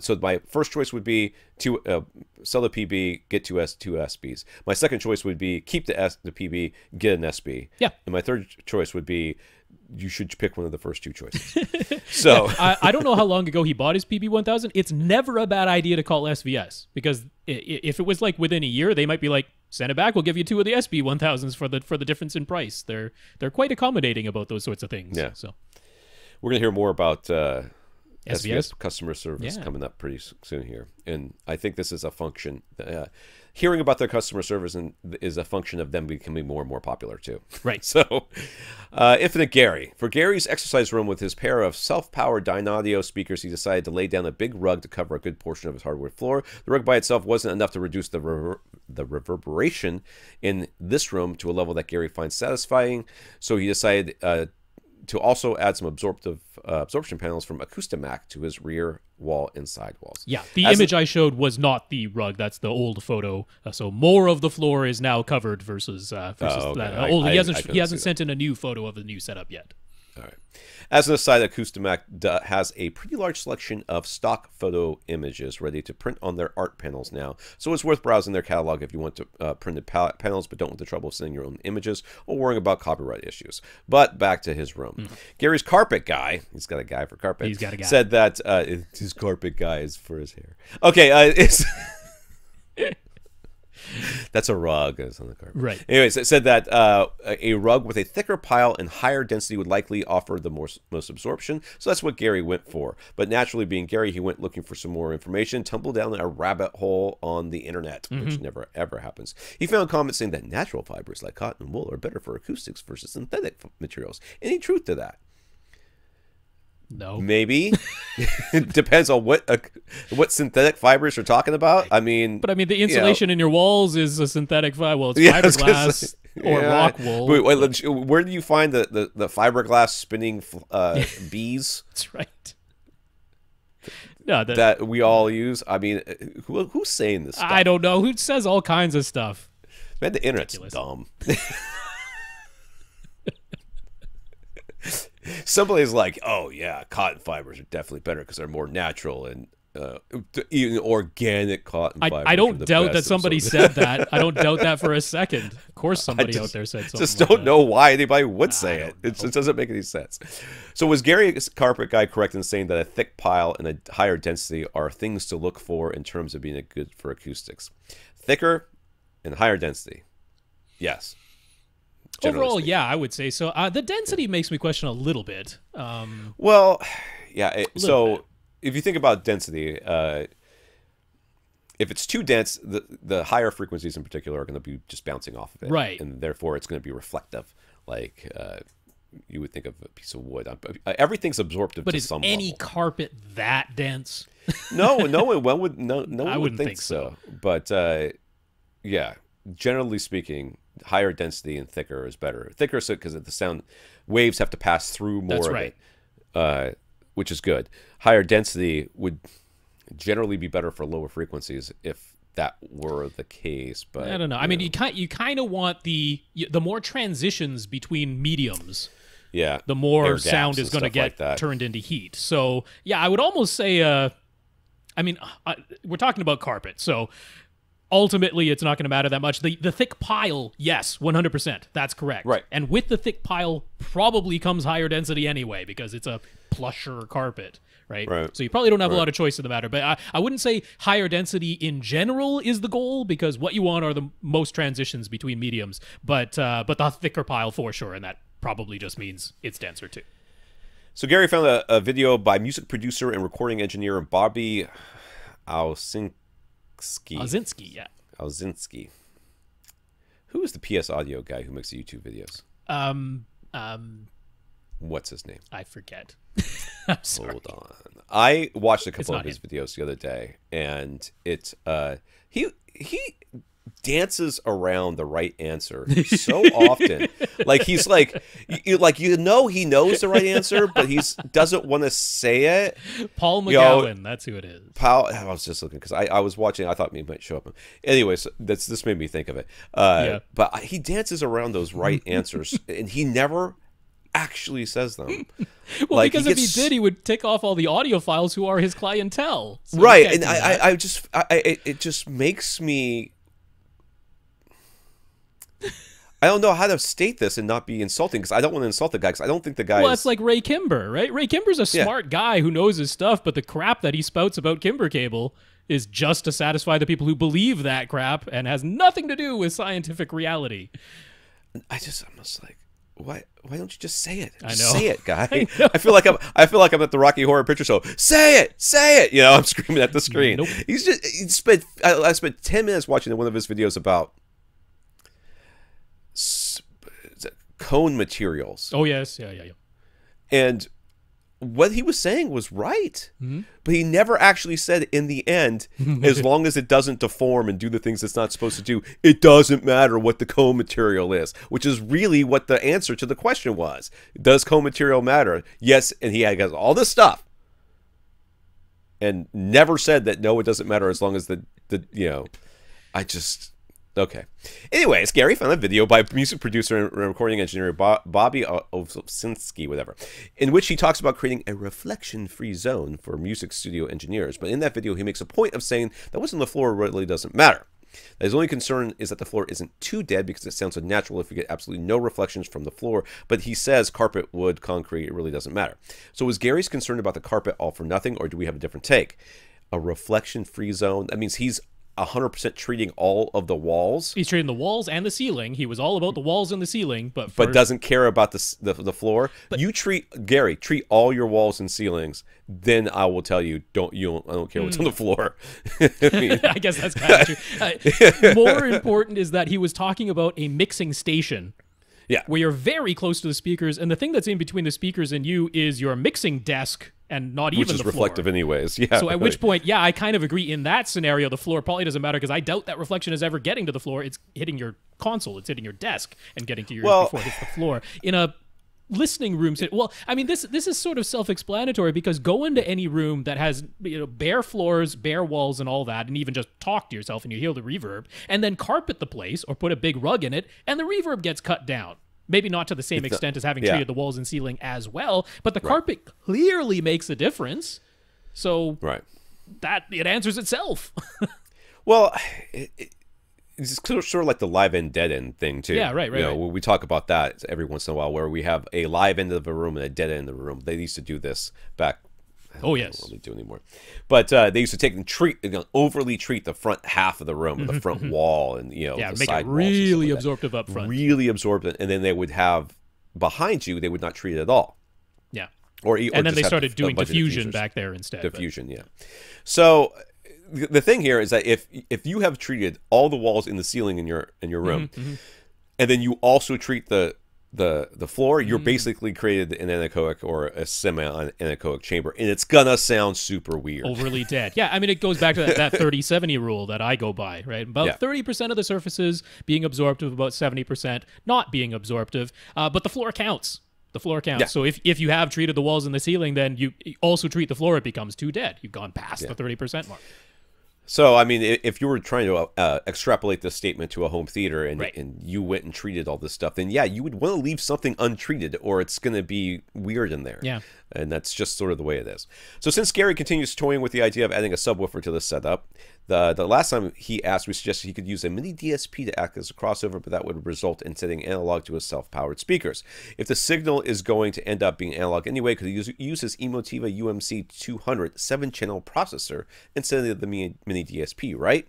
so my first choice would be to sell the PB, get 2 SBs. My second choice would be keep the PB, get an SB. Yeah. And my third choice would be you should pick one of the first 2 choices. So I don't know how long ago he bought his PB-1000. It's never a bad idea to call SVS, because if it was like within a year, they might be like, send it back, we'll give you 2 of the SB-1000s for the difference in price. They're quite accommodating about those sorts of things. Yeah. So we're gonna hear more about SVS customer service coming up pretty soon here. And I think this is a function. Hearing about their customer service is a function of them becoming more and more popular too. Right. So, Infinite Gary. For Gary's exercise room with his pair of self-powered Dynaudio speakers, he decided to lay down a big rug to cover a good portion of his hardwood floor. The rug by itself wasn't enough to reduce the reverberation in this room to a level that Gary finds satisfying. So he decided to also add some absorption panels from Acoustimac to his rear wall and side walls. Yeah, the image I showed was not the rug. That's the old photo. So more of the floor is now covered versus that old. He hasn't sent in a new photo of the new setup yet. All right. As an aside, Acoustimac has a pretty large selection of stock photo images ready to print on their art panels now, so it's worth browsing their catalog if you want to printed panels but don't want the trouble of sending your own images or worrying about copyright issues. But back to his room. Gary's carpet guy, he's got a guy for carpet, he's got a guy. Said that his carpet guy is for his hair. Okay, it's... That's a rug. It's on the carpet. Right. Anyways, it said that a rug with a thicker pile and higher density would likely offer the most absorption. So that's what Gary went for. But naturally, being Gary, he went looking for some more information, tumbled down a rabbit hole on the internet, which never ever happens. He found comments saying that natural fibers like cotton and wool are better for acoustics versus synthetic materials. Any truth to that? No. Maybe. It depends on what synthetic fibers you're talking about. I mean... But I mean, the insulation in your walls is a synthetic fiber. Well, it's fiberglass or rock wool. Wait, where do you find the fiberglass spinning bees? That's right. No, that we all use? I mean, who's saying this stuff? I don't know. Who says all kinds of stuff? Man, the internet's dumb. Somebody's like, oh yeah, cotton fibers are definitely better because they're more natural and even organic cotton fibers. I don't doubt that somebody said that. I don't doubt that for a second. Of course somebody out there said something. Just don't know why anybody would say it. It just doesn't make any sense. So was Gary's carpet guy correct in saying that a thick pile and a higher density are things to look for in terms of being good for acoustics? Thicker and higher density. Yes. Overall, yeah, I would say so. The density makes me question a little bit. Well, yeah. So if you think about density, if it's too dense, the higher frequencies in particular are going to be just bouncing off of it. Right. And therefore, it's going to be reflective, like you would think of a piece of wood. Everything's absorptive to some level. But is any carpet that dense? No one would. No one I would think so. But yeah, generally speaking, higher density and thicker is better. Thicker so because the sound waves have to pass through more of it, which is good. Higher density would generally be better for lower frequencies if that were the case. But I don't know. I mean, you kind of want the more transitions between mediums. Yeah, the more sound is going to get turned into heat. So yeah, I would almost say. I mean, we're talking about carpet, so. Ultimately, it's not going to matter that much. The thick pile, yes, 100%. That's correct. Right. And with the thick pile probably comes higher density anyway because it's a plusher carpet, right? So you probably don't have a lot of choice in the matter. But I wouldn't say higher density in general is the goal because what you want are the most transitions between mediums. But the thicker pile for sure, and that probably just means it's denser too. So Gary found a video by music producer and recording engineer Bobby Owsinski. Owsinski. Who is the PS Audio guy who makes the YouTube videos? What's his name? I forget. I'm sorry. Hold on. I watched a couple of his videos the other day, and it's he dances around the right answer so often. Like he's like he knows the right answer, but he doesn't want to say it. Paul McGowan, that's who it is. I was just looking because I was watching. I thought he might show up. Anyways, this made me think of it. But he dances around those right answers, and he never actually says them. Well, like, because if he did, he would tick off all the audiophiles who are his clientele. So right, and it just makes me. I don't know how to state this and not be insulting because I don't want to insult the guy because I don't think the guy. Well, it's like Ray Kimber, right? Ray Kimber's a smart guy who knows his stuff, but the crap that he spouts about Kimber cable is just to satisfy the people who believe that crap and has nothing to do with scientific reality. I'm just like, why don't you just say it? I know. Say it, guy. I feel like I'm at the Rocky Horror Picture Show. Say it. You know, I'm screaming at the screen. Nope. I spent 10 minutes watching one of his videos about cone materials. Oh yes, yeah. And what he was saying was right, but he never actually said in the end, as long as it doesn't deform and do the things it's not supposed to do, it doesn't matter what the cone material is, which is really what the answer to the question was. Does cone material matter? Yes, and he has all this stuff, and never said that no, it doesn't matter as long as the Okay. Anyways, Gary found a video by music producer and recording engineer Bobby Owsinski, whatever, in which he talks about creating a reflection-free zone for music studio engineers. But in that video, he makes a point of saying that what's on the floor really doesn't matter. That his only concern is that the floor isn't too dead because it sounds unnatural if you get absolutely no reflections from the floor. But he says carpet, wood, concrete, it really doesn't matter. So is Gary's concerned about the carpet all for nothing, or do we have a different take? A reflection-free zone? That means he's 100% treating all of the walls. He's treating the walls and the ceiling. He was all about the walls and the ceiling, but doesn't care about the floor. But you treat all your walls and ceilings. Then I will tell you, I don't care what's on the floor. I guess that's kind of true. More important is that he was talking about a mixing station. Yeah, where you're very close to the speakers, and the thing that's in between the speakers and you is your mixing desk, and not even the floor. Which is reflective anyways. Yeah. So at which point, yeah, I kind of agree. In that scenario, the floor probably doesn't matter because I doubt that reflection is ever getting to the floor. It's hitting your console. It's hitting your desk and getting to yours before it hits the floor. In a listening room, this is sort of self-explanatory because go into any room that has bare floors, bare walls, and all that, and even just talk to yourself and you hear the reverb, and then carpet the place or put a big rug in it, and the reverb gets cut down. Maybe not to the same extent as having treated the walls and ceiling as well, but the carpet clearly makes a difference. So that it answers itself. Well, it's sort of like the live end, dead end thing too. Yeah, right. We talk about that every once in a while, where we have a live end of a room and a dead end of a room. They used to do this back. Oh yes, I don't really do anymore. But they used to take and overly treat the front half of the room, the front wall, and the make side it really absorptive up front, really absorbent, and then they would have behind you. They would not treat it at all. Yeah, or then they started doing diffusion back there instead. Diffusion, yeah. So the thing here is that if you have treated all the walls in the ceiling in your room, and then you also treat the floor, you're basically created an anechoic or a semi-anechoic chamber, and it's gonna sound super weird. Overly dead. Yeah, I mean, it goes back to that 30-70 rule that I go by, right? About 30% of the surfaces being absorptive, about 70% not being absorptive, but the floor counts. The floor counts. Yeah. So if you have treated the walls and the ceiling, then you also treat the floor, it becomes too dead. You've gone past the 30% mark. So, I mean, if you were trying to extrapolate this statement to a home theater and you went and treated all this stuff, then, yeah, you would want to leave something untreated or it's going to be weird in there. Yeah. And that's just sort of the way it is. So since Gary continues toying with the idea of adding a subwoofer to the setup, the last time he asked, we suggested he could use a mini DSP to act as a crossover, but that would result in setting analog to his self-powered speakers. If the signal is going to end up being analog anyway, could he use his Emotiva UMC 200 7-channel processor instead of the mini DSP, right?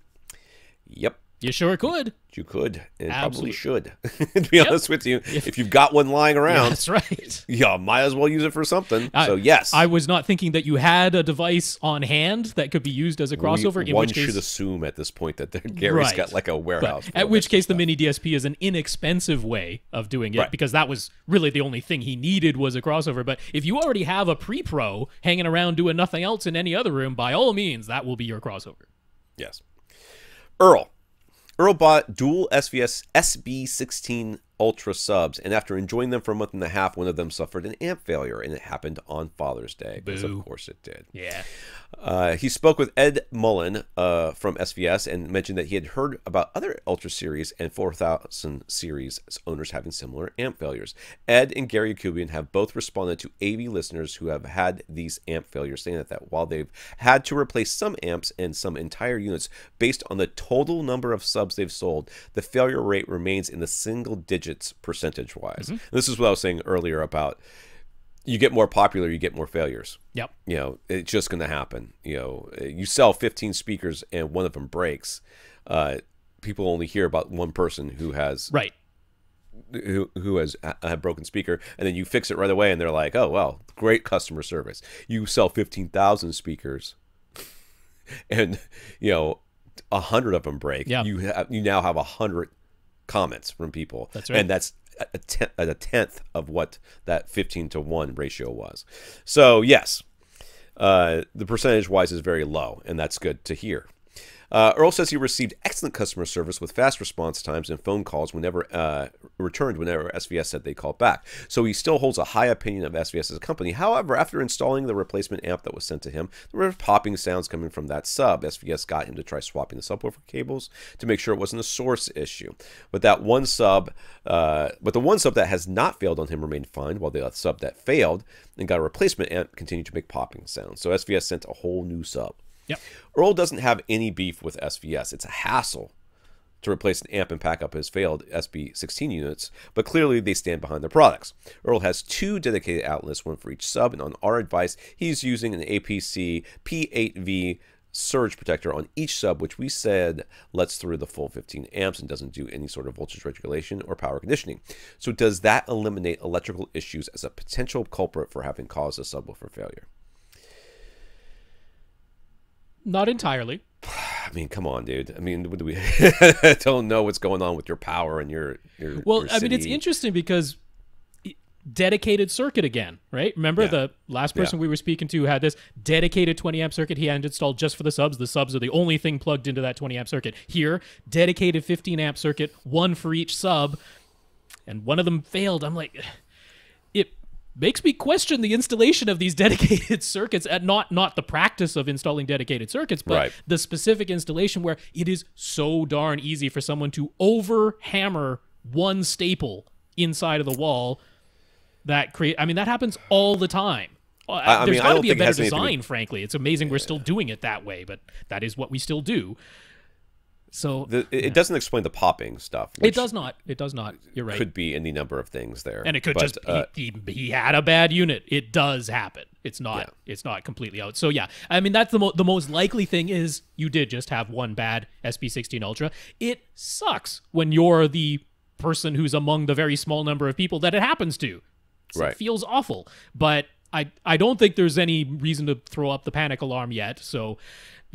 Yep. You sure could. You could, and probably should. To be honest with you, if you've got one lying around, that's right. Yeah, might as well use it for something. So yes, I was not thinking that you had a device on hand that could be used as a crossover. One should assume at this point that Gary's got like a warehouse. At which case, the mini DSP is an inexpensive way of doing it because that was really the only thing he needed was a crossover. But if you already have a pre-pro hanging around doing nothing else in any other room, by all means, that will be your crossover. Yes. Earle bought dual SVS SB16-Ultra subs, and after enjoying them for a month and a half, one of them suffered an amp failure, and it happened on Father's Day, because of course it did. Yeah. He spoke with Ed Mullen from SVS and mentioned that he had heard about other Ultra Series and 4000 Series owners having similar amp failures. Ed and Gary Kubian have both responded to AV listeners who have had these amp failures, saying that while they've had to replace some amps and some entire units based on the total number of subs they've sold, the failure rate remains in the single digits percentage-wise. This is what I was saying earlier about you get more popular, you get more failures. Yep. It's just going to happen. You sell 15 speakers and one of them breaks. People only hear about one person who has who has a broken speaker, and then you fix it right away, and they're like, "Oh well, great customer service." You sell 15,000 speakers, and 100 of them break. Yeah. You now have 100 comments from people. That's right. And that's a tenth of what that 15-to-1 ratio was. So yes, the percentage-wise is very low, and that's good to hear. Earle says he received excellent customer service with fast response times and phone calls returned whenever SVS said they called back. So he still holds a high opinion of SVS as a company. However, after installing the replacement amp that was sent to him, there were popping sounds coming from that sub. SVS got him to try swapping the subwoofer cables to make sure it wasn't a source issue. But the one sub that has not failed on him remained fine, while the sub that failed and got a replacement amp continued to make popping sounds. So SVS sent a whole new sub. Yep. Earle doesn't have any beef with SVS. It's a hassle to replace an amp and pack up his failed SB16 units, but clearly they stand behind their products. Earle has 2 dedicated outlets, one for each sub, and on our advice, he's using an APC P8V surge protector on each sub, which we said lets through the full 15 amps and doesn't do any sort of voltage regulation or power conditioning. So does that eliminate electrical issues as a potential culprit for having caused a subwoofer failure? Not entirely. I mean, come on, dude. I mean, what do we don't know what's going on with your power and your Well, your I mean, it's interesting because dedicated circuit again, right? Remember the last person we were speaking to had this dedicated 20 amp circuit he had installed just for the subs. The subs are the only thing plugged into that 20 amp circuit. Here, dedicated 15 amp circuit, one for each sub, and one of them failed. I'm like, it makes me question the installation of these dedicated circuits, and not the practice of installing dedicated circuits, but the specific installation where it is so darn easy for someone to over-hammer one staple inside of the wall that that happens all the time. There's got to be a better design, frankly. It's amazing we're still doing it that way, but that is what we still do. So it doesn't explain the popping stuff. It does not. It does not. You're right. Could be any number of things there, and it could just he had a bad unit. It does happen. It's not. It's not completely out. So yeah, I mean that's the most likely thing is you did just have one bad SB16-Ultra. It sucks when you're the person who's among the very small number of people that it happens to. So it feels awful, but I don't think there's any reason to throw up the panic alarm yet. So.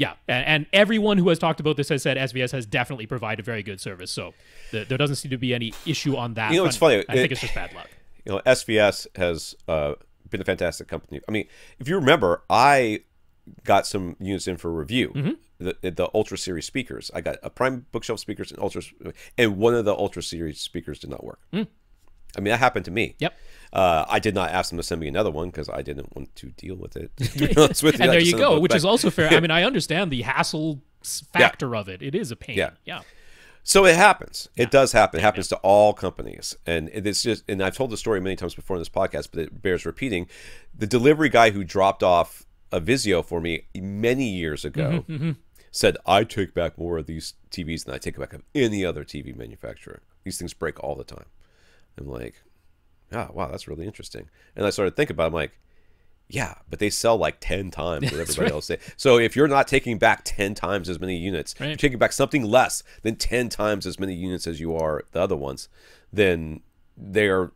Yeah, and everyone who has talked about this has said SVS has definitely provided very good service, so there doesn't seem to be any issue on that. It's funny. I think it's just bad luck. SVS has been a fantastic company. I mean, if you remember, I got some units in for review. The Ultra Series speakers. I got a Prime bookshelf speakers and Ultra, and one of the Ultra Series speakers did not work. I mean, that happened to me. Yep. I did not ask them to send me another one because I didn't want to deal with it. To be honest with you. And there you go, which is also fair. I mean, I understand the hassle factor of it. It is a pain. Yeah. So it happens. It does happen. It happens to all companies. And it's just, and I've told the story many times before in this podcast, but it bears repeating. The delivery guy who dropped off a Vizio for me many years ago said, I take back more of these TVs than I take back of any other TV manufacturer. These things break all the time. I'm like, oh, wow, that's really interesting. And I started thinking about it. I'm like, yeah, but they sell like 10 times what everybody else says. So if you're not taking back 10 times as many units, you're taking back something less than 10 times as many units as you are the other ones, then you're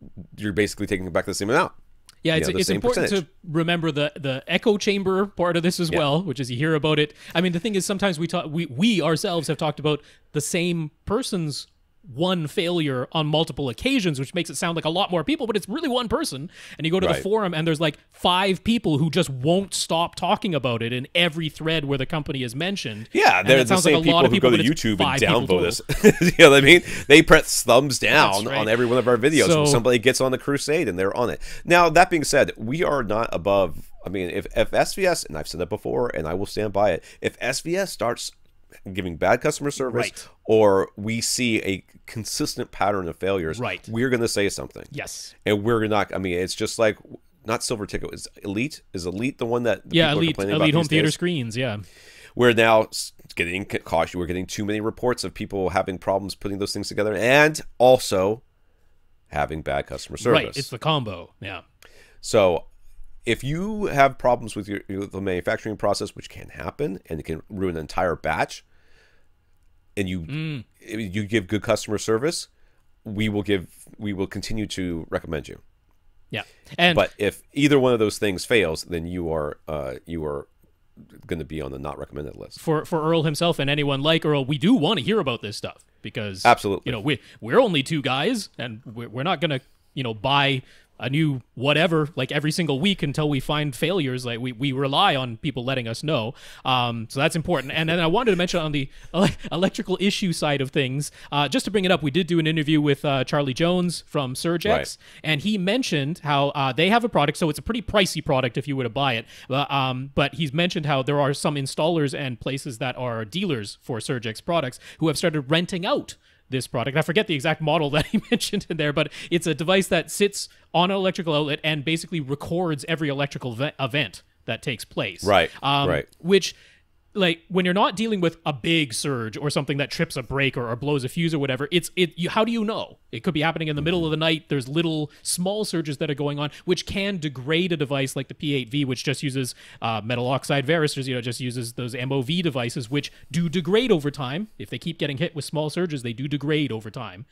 basically taking back the same amount. Yeah, it's important to remember the echo chamber part of this as well, which is you hear about it. I mean, the thing is sometimes we ourselves have talked about the same person's one failure on multiple occasions, which makes it sound like a lot more people, but it's really one person. And you go to the forum and there's like 5 people who just won't stop talking about it in every thread where the company is mentioned. Yeah, they're the same people who go to YouTube and downvote us. You know what I mean? They press thumbs down on every one of our videos when somebody gets on the crusade and they're on it. Now, that being said, we are not above, I mean, if SVS, and I've said that before and I will stand by it, if SVS starts giving bad customer service or we see a consistent pattern of failures, we're going to say something. Yes. And we're not, I mean, it's just like, not Silver Ticket, is Elite? Is Elite the one that Elite home theater screens, We're now getting cautious. We're getting too many reports of people having problems putting those things together and also having bad customer service. Right, it's the combo, So if you have problems with the manufacturing process, which can happen, and it can ruin an entire batch, and you give good customer service, we will continue to recommend you. Yeah, but if either one of those things fails, then you are going to be on the not recommended list. For Earle himself and anyone like Earle, we do want to hear about this stuff because absolutely, we're only two guys and we're not going to buy a new whatever like every single week until we find failures. Like we rely on people letting us know. So that's important. And then I wanted to mention on the electrical issue side of things, just to bring it up, we did do an interview with Charlie Jones from Surge X, and he mentioned how they have a product. So it's a pretty pricey product if you were to buy it. But he's mentioned how there are some installers and places that are dealers for Surge X products who have started renting out this product. I forget the exact model that he mentioned in there, but it's a device that sits on an electrical outlet and basically records every electrical event that takes place. Right. Which, like, when you're not dealing with a big surge or something that trips a break or blows a fuse or whatever, how do you know? It could be happening in the middle of the night. There's little small surges that are going on, which can degrade a device like the P8V, which just uses metal oxide varistors, just uses those MOV devices, which do degrade over time. If they keep getting hit with small surges, they do degrade over time.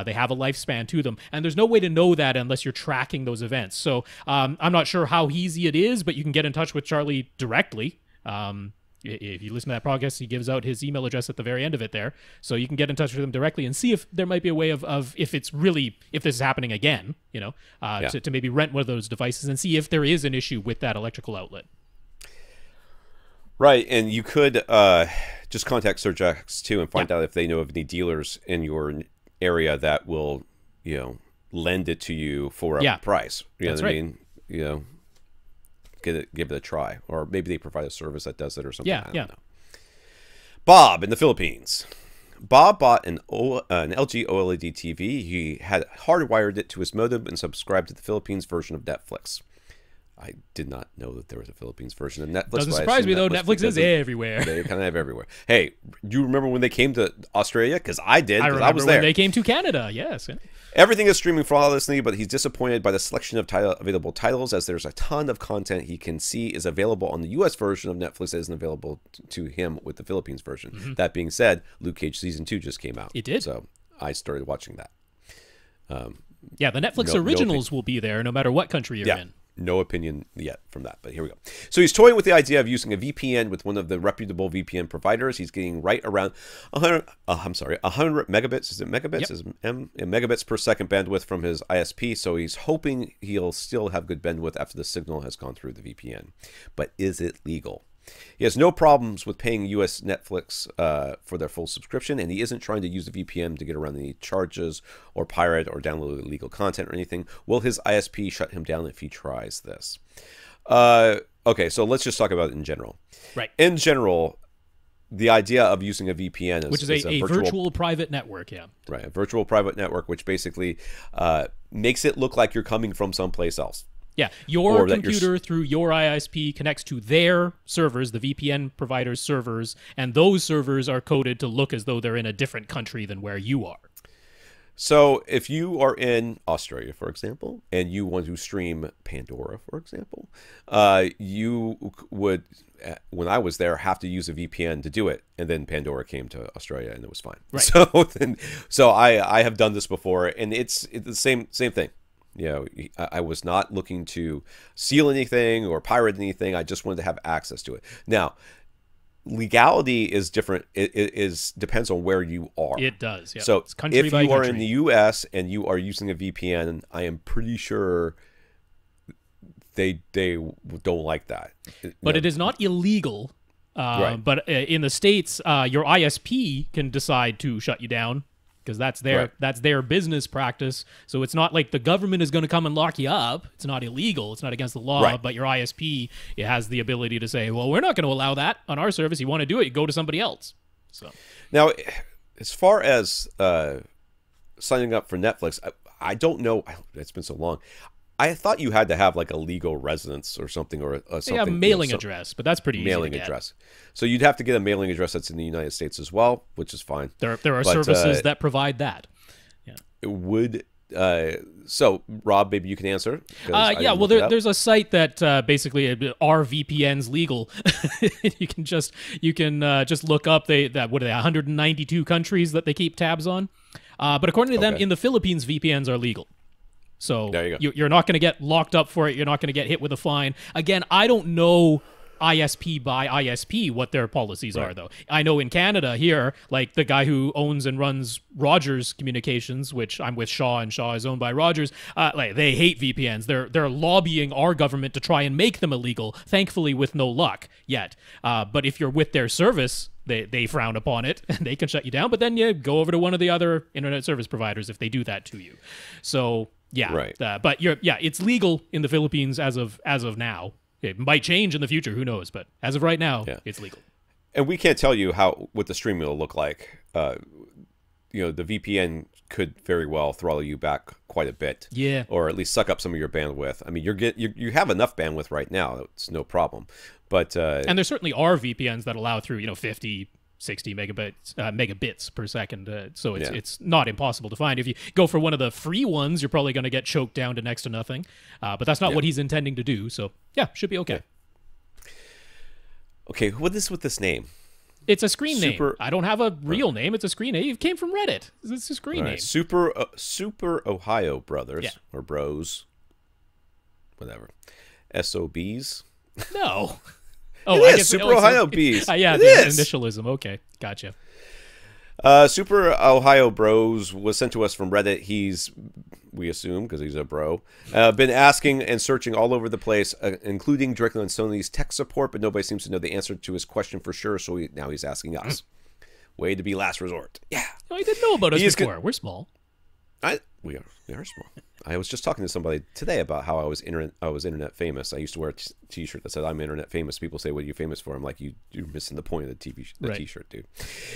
They have a lifespan to them. And there's no way to know that unless you're tracking those events. So I'm not sure how easy it is, but you can get in touch with Charlie directly. If you listen to that podcast, he gives out his email address at the very end of it there. So you can get in touch with him directly and see if there might be a way of if this is happening again, to maybe rent one of those devices and see if there is an issue with that electrical outlet. Right. And you could just contact Surge X too and find out if they know of any dealers in your area that will, lend it to you for a price. You know what I mean? Give it a try, or maybe they provide a service that does it or something. I don't know. Bob in the Philippines. Bob bought an LG OLED TV. He had hardwired it to his modem and subscribed to the Philippines version of Netflix. I did not know that there was a Philippines version of Netflix. Doesn't surprise me, though. Netflix is everywhere. They kind of have everywhere. Hey, do you remember when they came to Australia? Because I did. I remember when they came to Canada, yes. Everything is streaming flawlessly, but he's disappointed by the selection of available titles, as there's a ton of content he can see is available on the U.S. version of Netflix that isn't available to him with the Philippines version. Mm-hmm. That being said, Luke Cage Season 2 just came out. It did. So I started watching that. The Netflix originals will be there no matter what country you're in. No opinion yet from that, but here we go. So he's toying with the idea of using a VPN with one of the reputable VPN providers. He's getting right around 100 megabits. Is it megabits? Yep. Megabits per second bandwidth from his ISP. So he's hoping he'll still have good bandwidth after the signal has gone through the VPN. But is it legal? He has no problems with paying U.S. Netflix for their full subscription, and he isn't trying to use the VPN to get around any charges or pirate or download illegal content or anything. Will his ISP shut him down if he tries this? Okay, so let's just talk about it in general. Right. In general, the idea of using a VPN which is a virtual private network, Right, a virtual private network, which basically makes it look like you're coming from someplace else. Yeah, your computer through your ISP connects to their servers, the VPN provider's servers, and those servers are coded to look as though they're in a different country than where you are. So if you are in Australia, for example, and you want to stream Pandora, for example, you would, when I was there, have to use a VPN to do it. And then Pandora came to Australia and it was fine. Right. So I have done this before, and it's the same thing. I was not looking to steal anything or pirate anything. I just wanted to have access to it. Now, legality is different. It depends on where you are. It does. Yeah. So it's country if you are in the U.S. and you are using a VPN, I am pretty sure they don't like that. But it is not illegal. Right. But in the States, your ISP can decide to shut you down. Because that's their business practice. So it's not like the government is going to come and lock you up. It's not illegal. It's not against the law. Right. But your ISP, it has the ability to say, well, we're not going to allow that on our service. You want to do it, you go to somebody else. So now, as far as signing up for Netflix, I don't know. It's been so long. I thought you had to have like a legal residence or something, or something. Yeah, a mailing address, but that's pretty easy mailing to get. Address. So you'd have to get a mailing address that's in the United States as well, which is fine. There are services that provide that. Yeah. It would. So Rob, maybe you can answer. Well, there's a site that basically are VPNs legal. you can just look up what are they 192 countries that they keep tabs on. But according to them, Okay. in the Philippines, VPNs are legal. So There you go. you're not going to get locked up for it. You're not going to get hit with a fine. Again, I don't know ISP by ISP what their policies are, though. I know in Canada here, like the guy who owns and runs Rogers Communications, which I'm with Shaw, and Shaw is owned by Rogers, like they hate VPNs. They're lobbying our government to try and make them illegal, thankfully with no luck yet. But if you're with their service, they frown upon it and they can shut you down. But then you go over to one of the other internet service providers if they do that to you. So yeah, Right. But it's legal in the Philippines as of now. It might change in the future, who knows? But as of right now, it's legal. And we can't tell you what the streaming will look like. You know, the VPN could very well throttle you back quite a bit. Yeah. Or at least suck up some of your bandwidth. I mean, you have enough bandwidth right now. It's no problem. But and there certainly are VPNs that allow through 50, 60 megabits per second. So it's not impossible to find. If you go for one of the free ones, you're probably going to get choked down to next to nothing. But that's not what he's intending to do. So yeah, should be okay. Yeah. Okay, what is with this name? It's a screen name. I don't have a real name. It's a screen name. It came from Reddit. It's a screen name. Super Ohio Brothers or Bros, whatever. SOBs. No. Oh, I guess Super Ohio Bees. Yeah, the initialism. Okay, gotcha. Super Ohio Bros was sent to us from Reddit. We assume, because he's a bro, been asking and searching all over the place, including directly on Sony's tech support, but nobody seems to know the answer to his question for sure, so now he's asking us. Way to be last resort. Yeah. No, he didn't know about us before. We're small. We are small. I was just talking to somebody today about how I was internet famous. I used to wear a t-shirt that said I'm internet famous. People say, "What are you famous for?" I'm like, you're missing the point of the t-shirt, dude.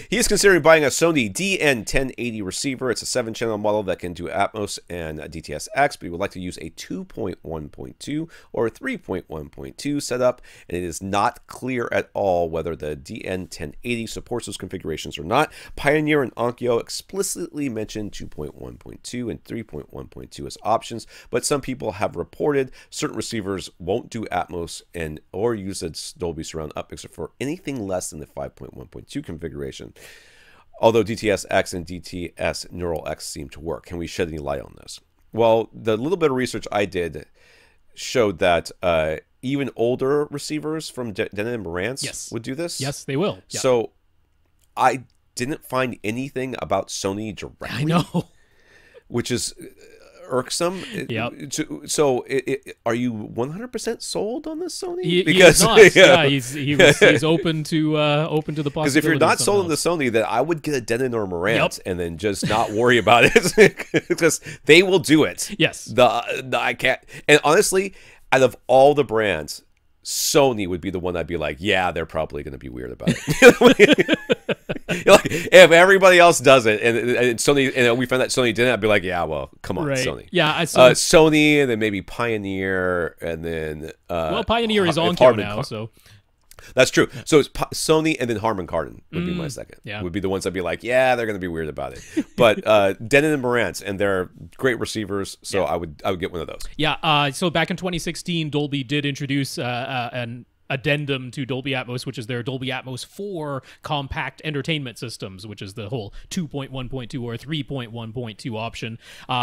He is considering buying a Sony DN1080 receiver. It's a 7-channel model that can do Atmos and DTS:X, but he would like to use a 2.1.2 or a 3.1.2 setup, and it is not clear at all whether the DN1080 supports those configurations or not. Pioneer and Onkyo explicitly mentioned 2.1.2 and 3.1.2 as options, but some people have reported certain receivers won't do Atmos or use its Dolby Surround upmixer for anything less than the 5.1.2 configuration. Although DTS:X and DTS Neural X seem to work. Can we shed any light on this? Well, the little bit of research I did showed that even older receivers from Denon Marantz would do this. Yes, they will. Yeah. So I didn't find anything about Sony directly. I know. Which is irksome. Yep. So are you 100% sold on this Sony? He is not. Yeah, he's open to the possibility. Because if you're not sold on the Sony, then I would get a Denon or Marantz and then just not worry about it, because they will do it. Yes. I can't. And honestly, out of all the brands, Sony would be the one I'd be like, yeah, they're probably going to be weird about it. Like, if everybody else does it, and Sony, and we found that Sony didn't, I'd be like, yeah, well, come on, Sony. Yeah, Sony, and then maybe Pioneer, and then Pioneer is Onkyo now, so. That's true. So it's Sony and then Harman Kardon would be my second. Yeah. Would be the ones I'd be like, yeah, they're going to be weird about it. But Denon and Marantz, and they're great receivers, so I would get one of those. Yeah. So back in 2016, Dolby did introduce an addendum to Dolby Atmos, which is their Dolby Atmos 4 compact entertainment systems, which is the whole 2.1.2 or 3.1.2 option.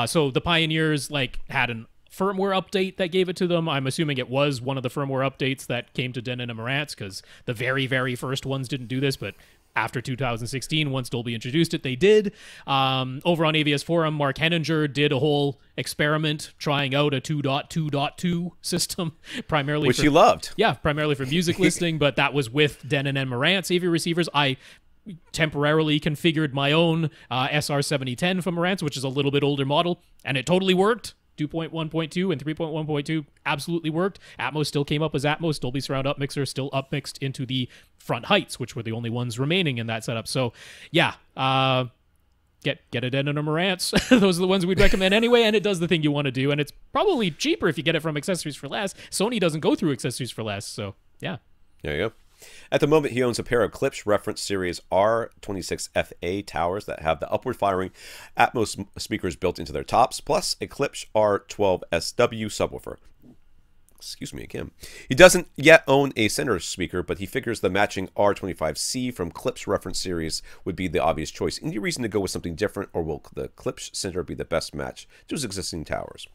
So the Pioneers had an firmware update that gave it to them. I'm assuming it was one of the firmware updates that came to Denon and Marantz, because the very, very first ones didn't do this, but after 2016, once Dolby introduced it, they did. Over on AVS Forum, Mark Henninger did a whole experiment trying out a 2.2.2 system, primarily which he loved. Yeah, primarily for music listening, but that was with Denon and Marantz AV receivers. I temporarily configured my own SR7010 from Marantz, which is a little bit older model, and it totally worked. 2.1.2 and 3.1.2 absolutely worked. Atmos still came up as Atmos. Dolby Surround Upmixer still upmixed into the front heights, which were the only ones remaining in that setup. So, yeah, get a Denon or Marantz. Those are the ones we'd recommend anyway, and it does the thing you want to do, and it's probably cheaper if you get it from Accessories for Less. Sony doesn't go through Accessories for Less, so yeah. There you go. At the moment, he owns a pair of Klipsch reference series R26FA towers that have the upward-firing Atmos speakers built into their tops, plus a Klipsch R12SW subwoofer. Excuse me again. He doesn't yet own a center speaker, but he figures the matching R25C from Klipsch reference series would be the obvious choice. Any reason to go with something different, or will the Klipsch center be the best match to his existing towers?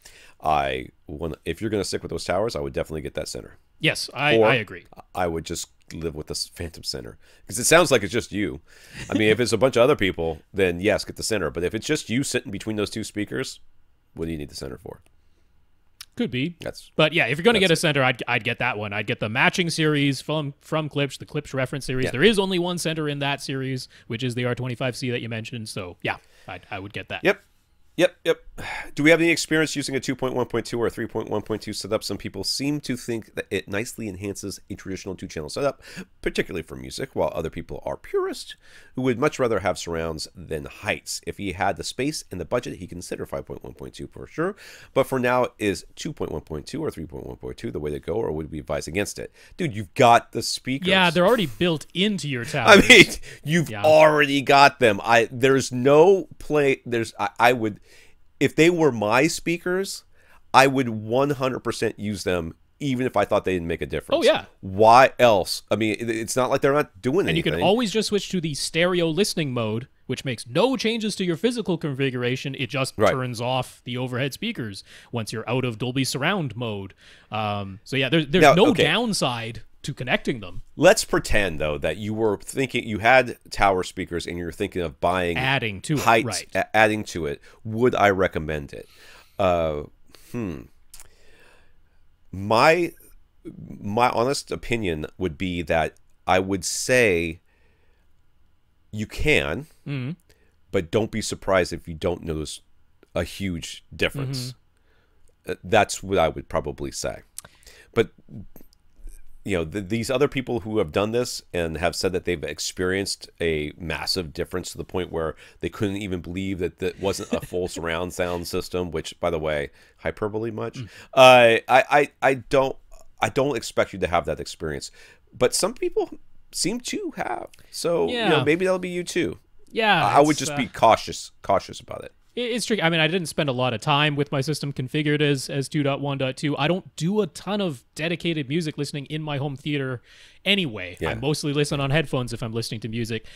If you're going to stick with those towers, I would definitely get that center. Yes, I agree. I would just live with this Phantom center, because it sounds like it's just you. I mean, if it's a bunch of other people, then yes, get the center. But if it's just you sitting between those two speakers, what do you need the center for? Could be. But yeah, if you're going to get a center, I'd get that one. I'd get the matching series from Klipsch, the Klipsch reference series. Yeah. There is only one center in that series, which is the R25C that you mentioned. So yeah, I would get that. Yep. Do we have any experience using a 2.1.2 or a 3.1.2 setup? Some people seem to think that it nicely enhances a traditional 2-channel setup, particularly for music, while other people are purists who would much rather have surrounds than heights. If he had the space and the budget, he'd consider 5.1.2 for sure. But for now, is 2.1.2 or 3.1.2 the way to go, or would we advise against it? Dude, you've got the speakers. Yeah, they're already built into your towers. I mean, you've already got them. There's no play. I would... If they were my speakers, I would 100% use them, even if I thought they didn't make a difference. Oh, yeah. Why else? I mean, it's not like they're not doing anything. And you can always just switch to the stereo listening mode, which makes no changes to your physical configuration. It just turns off the overhead speakers once you're out of Dolby Surround mode. So yeah, there's no downside to connecting them. Let's pretend, though, that you were thinking you had tower speakers and you're thinking of buying adding to heights, it. Adding to it. Would I recommend it? My honest opinion would be that I would say you can, but don't be surprised if you don't notice a huge difference. That's what I would probably say. But you know, these other people who have done this and have said that they've experienced a massive difference to the point where they couldn't even believe that that wasn't a full surround sound system, which, by the way, hyperbole much. I don't expect you to have that experience, but some people seem to have. So you know, maybe that'll be you too. Yeah, I would just be cautious about it. It's tricky. I mean, I didn't spend a lot of time with my system configured as 2.1.2. I don't do a ton of dedicated music listening in my home theater anyway. I mostly listen on headphones if I'm listening to music.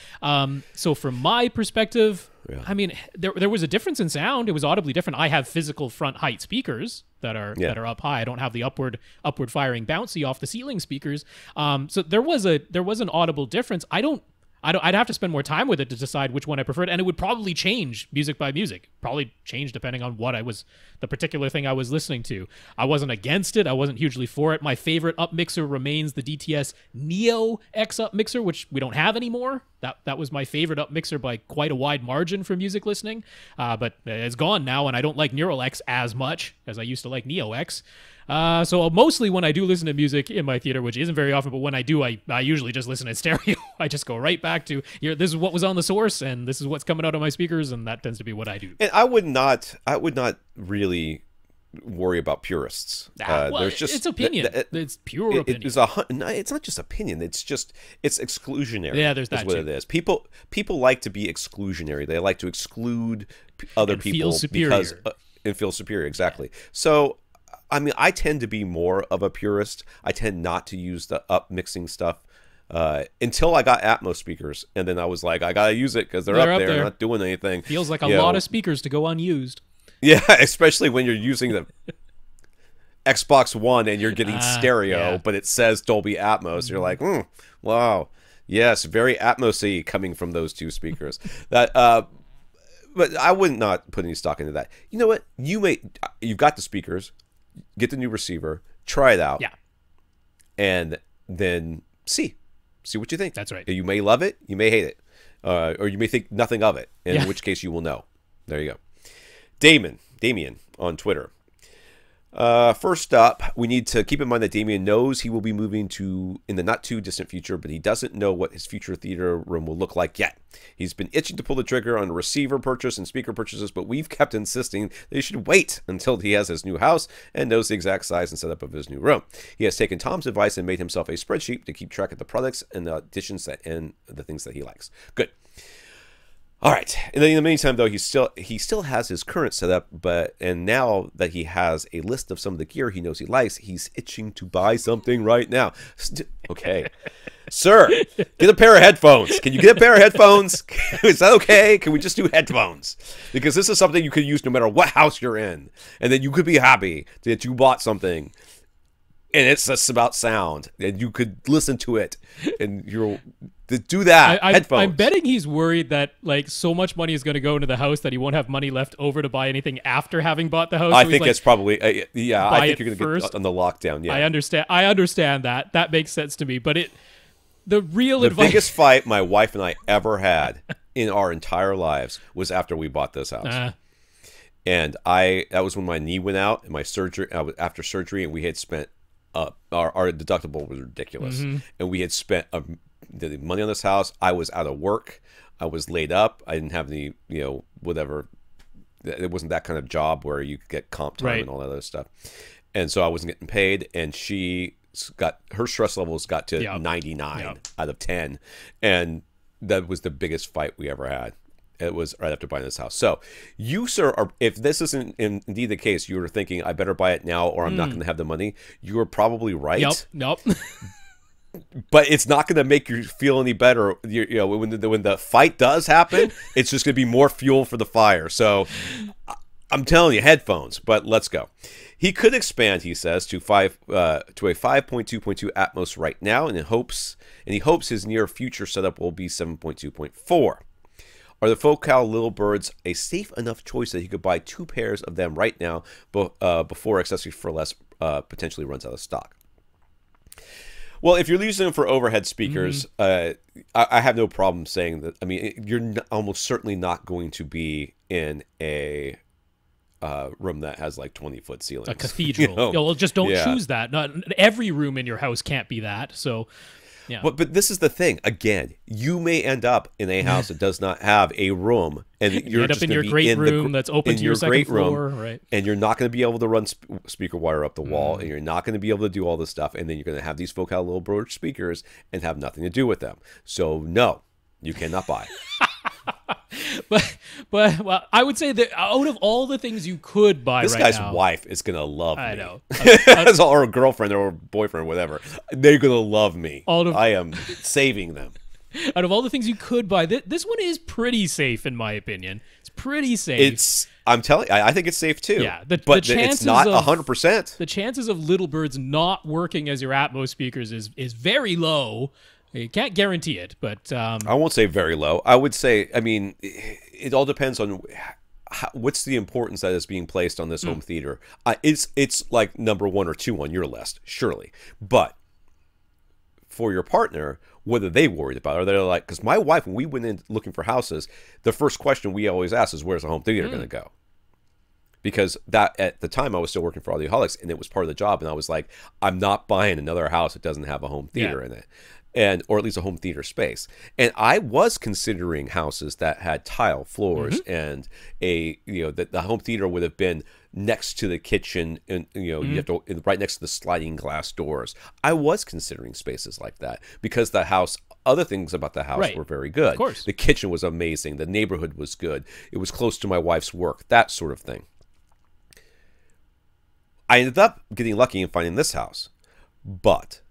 So from my perspective, I mean, there was a difference in sound. It was audibly different. I have physical front height speakers that are up high. I don't have the upward firing bouncy off the ceiling speakers. So there was an audible difference. I'd have to spend more time with it to decide which one I preferred, and it would probably change music by music. Probably change depending on the particular thing I was listening to. I wasn't against it. I wasn't hugely for it. My favorite up mixer remains the DTS Neo X up mixer, which we don't have anymore. That was my favorite up mixer by quite a wide margin for music listening, but it's gone now, and I don't like Neural X as much as I used to like Neo X. So mostly when I do listen to music in my theater, which isn't very often, but when I do, I usually just listen in stereo. I just go right back to here. This is what was on the source, and this is what's coming out of my speakers, and that tends to be what I do. And I would not really worry about purists. There's just it's opinion. It's pure opinion. It's not just opinion. It's exclusionary. Yeah, there's that is what too. It is. People like to be exclusionary. They like to exclude other people and feel superior. Exactly. So. I mean, I tend to be more of a purist. I tend not to use the up mixing stuff until I got Atmos speakers, and then I was like, I gotta use it because they're up there, not doing anything. Feels like a lot of speakers to go unused. Yeah, especially when you're using the Xbox One and you're getting stereo, but it says Dolby Atmos. You're like, wow, yes, very Atmos-y coming from those two speakers. But I would not put any stock into that. You know what? You've got the speakers. Get the new receiver, try it out, and then see what you think. That's right. You may love it, you may hate it, or you may think nothing of it, in which case you will know. There you go. Damien on Twitter. First up, we need to keep in mind that Damien knows he will be moving in the not too distant future, but he doesn't know what his future theater room will look like yet. He's been itching to pull the trigger on a receiver purchase and speaker purchases, but we've kept insisting that he should wait until he has his new house and knows the exact size and setup of his new room. He has taken Tom's advice and made himself a spreadsheet to keep track of the products and the additions and the things that he likes. Good. All right. And then in the meantime, though, he still has his current setup, and now that he has a list of some of the gear he knows he likes, he's itching to buy something right now. Okay. Sir, get a pair of headphones. Can you get a pair of headphones? Is that okay? Can we just do headphones? Because this is something you could use no matter what house you're in. And then you could be happy that you bought something. And it's just about sound. And you could listen to it. And you're... to do that, headphones. I'm betting he's worried that like so much money is going to go into the house that he won't have money left over to buy anything after having bought the house. I so think it's probably I think you're going to get get on the lockdown. Yeah, I understand that. That makes sense to me. But the biggest fight my wife and I ever had in our entire lives was after we bought this house. And that was when my knee went out and my surgery after surgery, and we had spent our deductible was ridiculous, and we had spent the money on this house. I was out of work. I was laid up. I didn't have any, whatever. It wasn't that kind of job where you could get comp time and all that other stuff. And so I wasn't getting paid. And her stress levels got to 99 out of 10. And that was the biggest fight we ever had. It was right after buying this house. So you, sir, if this isn't indeed the case, you were thinking, I better buy it now or I'm not going to have the money. You were probably right. Nope. But it's not going to make you feel any better. When the fight does happen, it's just going to be more fuel for the fire. So I'm telling you, headphones. But let's go. He could expand, he says, to a 5.2.2 Atmos right now, and he hopes his near future setup will be 7.2.4. Are the Focal Little Birds a safe enough choice that he could buy 2 pairs of them right now before Accessories for Less potentially runs out of stock? Well, if you're using them for overhead speakers, I have no problem saying that. I mean, you're almost certainly not going to be in a room that has like 20-foot ceilings. A cathedral. Well, just don't choose that. Not every room in your house can't be that. So, yeah. But this is the thing. Again, you may end up in a house that does not have a room, and you're end up just in your be great in room that's open to your second floor, right? And you're not going to be able to run speaker wire up the wall, and you're not going to be able to do all this stuff, and then you're going to have these Focal Little Bird speakers and have nothing to do with them. So no, you cannot buy. But well, I would say that out of all the things you could buy this right guy's now, wife is going to love me. I know. Or a girlfriend or a boyfriend or whatever. They're going to love me. I am saving them. Out of all the things you could buy, this one is pretty safe in my opinion. It's pretty safe. I'm telling you, I think it's safe too. Yeah, but it's not 100%. The chances of Little Birds not working as your Atmos speakers is very low. You can't guarantee it, but... I won't say very low. I would say, I mean, it all depends on what's the importance that is being placed on this home theater. It's like number 1 or 2 on your list, surely. But for your partner, what are they worried about? Are they like... Because my wife, when we went in looking for houses, the first question we always ask is, where's the home theater going to go? Because that at the time I was still working for Audyholics, and it was part of the job, and I was like, I'm not buying another house that doesn't have a home theater in it. Or at least a home theater space. And I was considering houses that had tile floors and that the home theater would have been next to the kitchen, and you have to right next to the sliding glass doors. I was considering spaces like that because the house. Other things about the house were very good. Of course. The kitchen was amazing. The neighborhood was good. It was close to my wife's work. That sort of thing. I ended up getting lucky in finding this house, but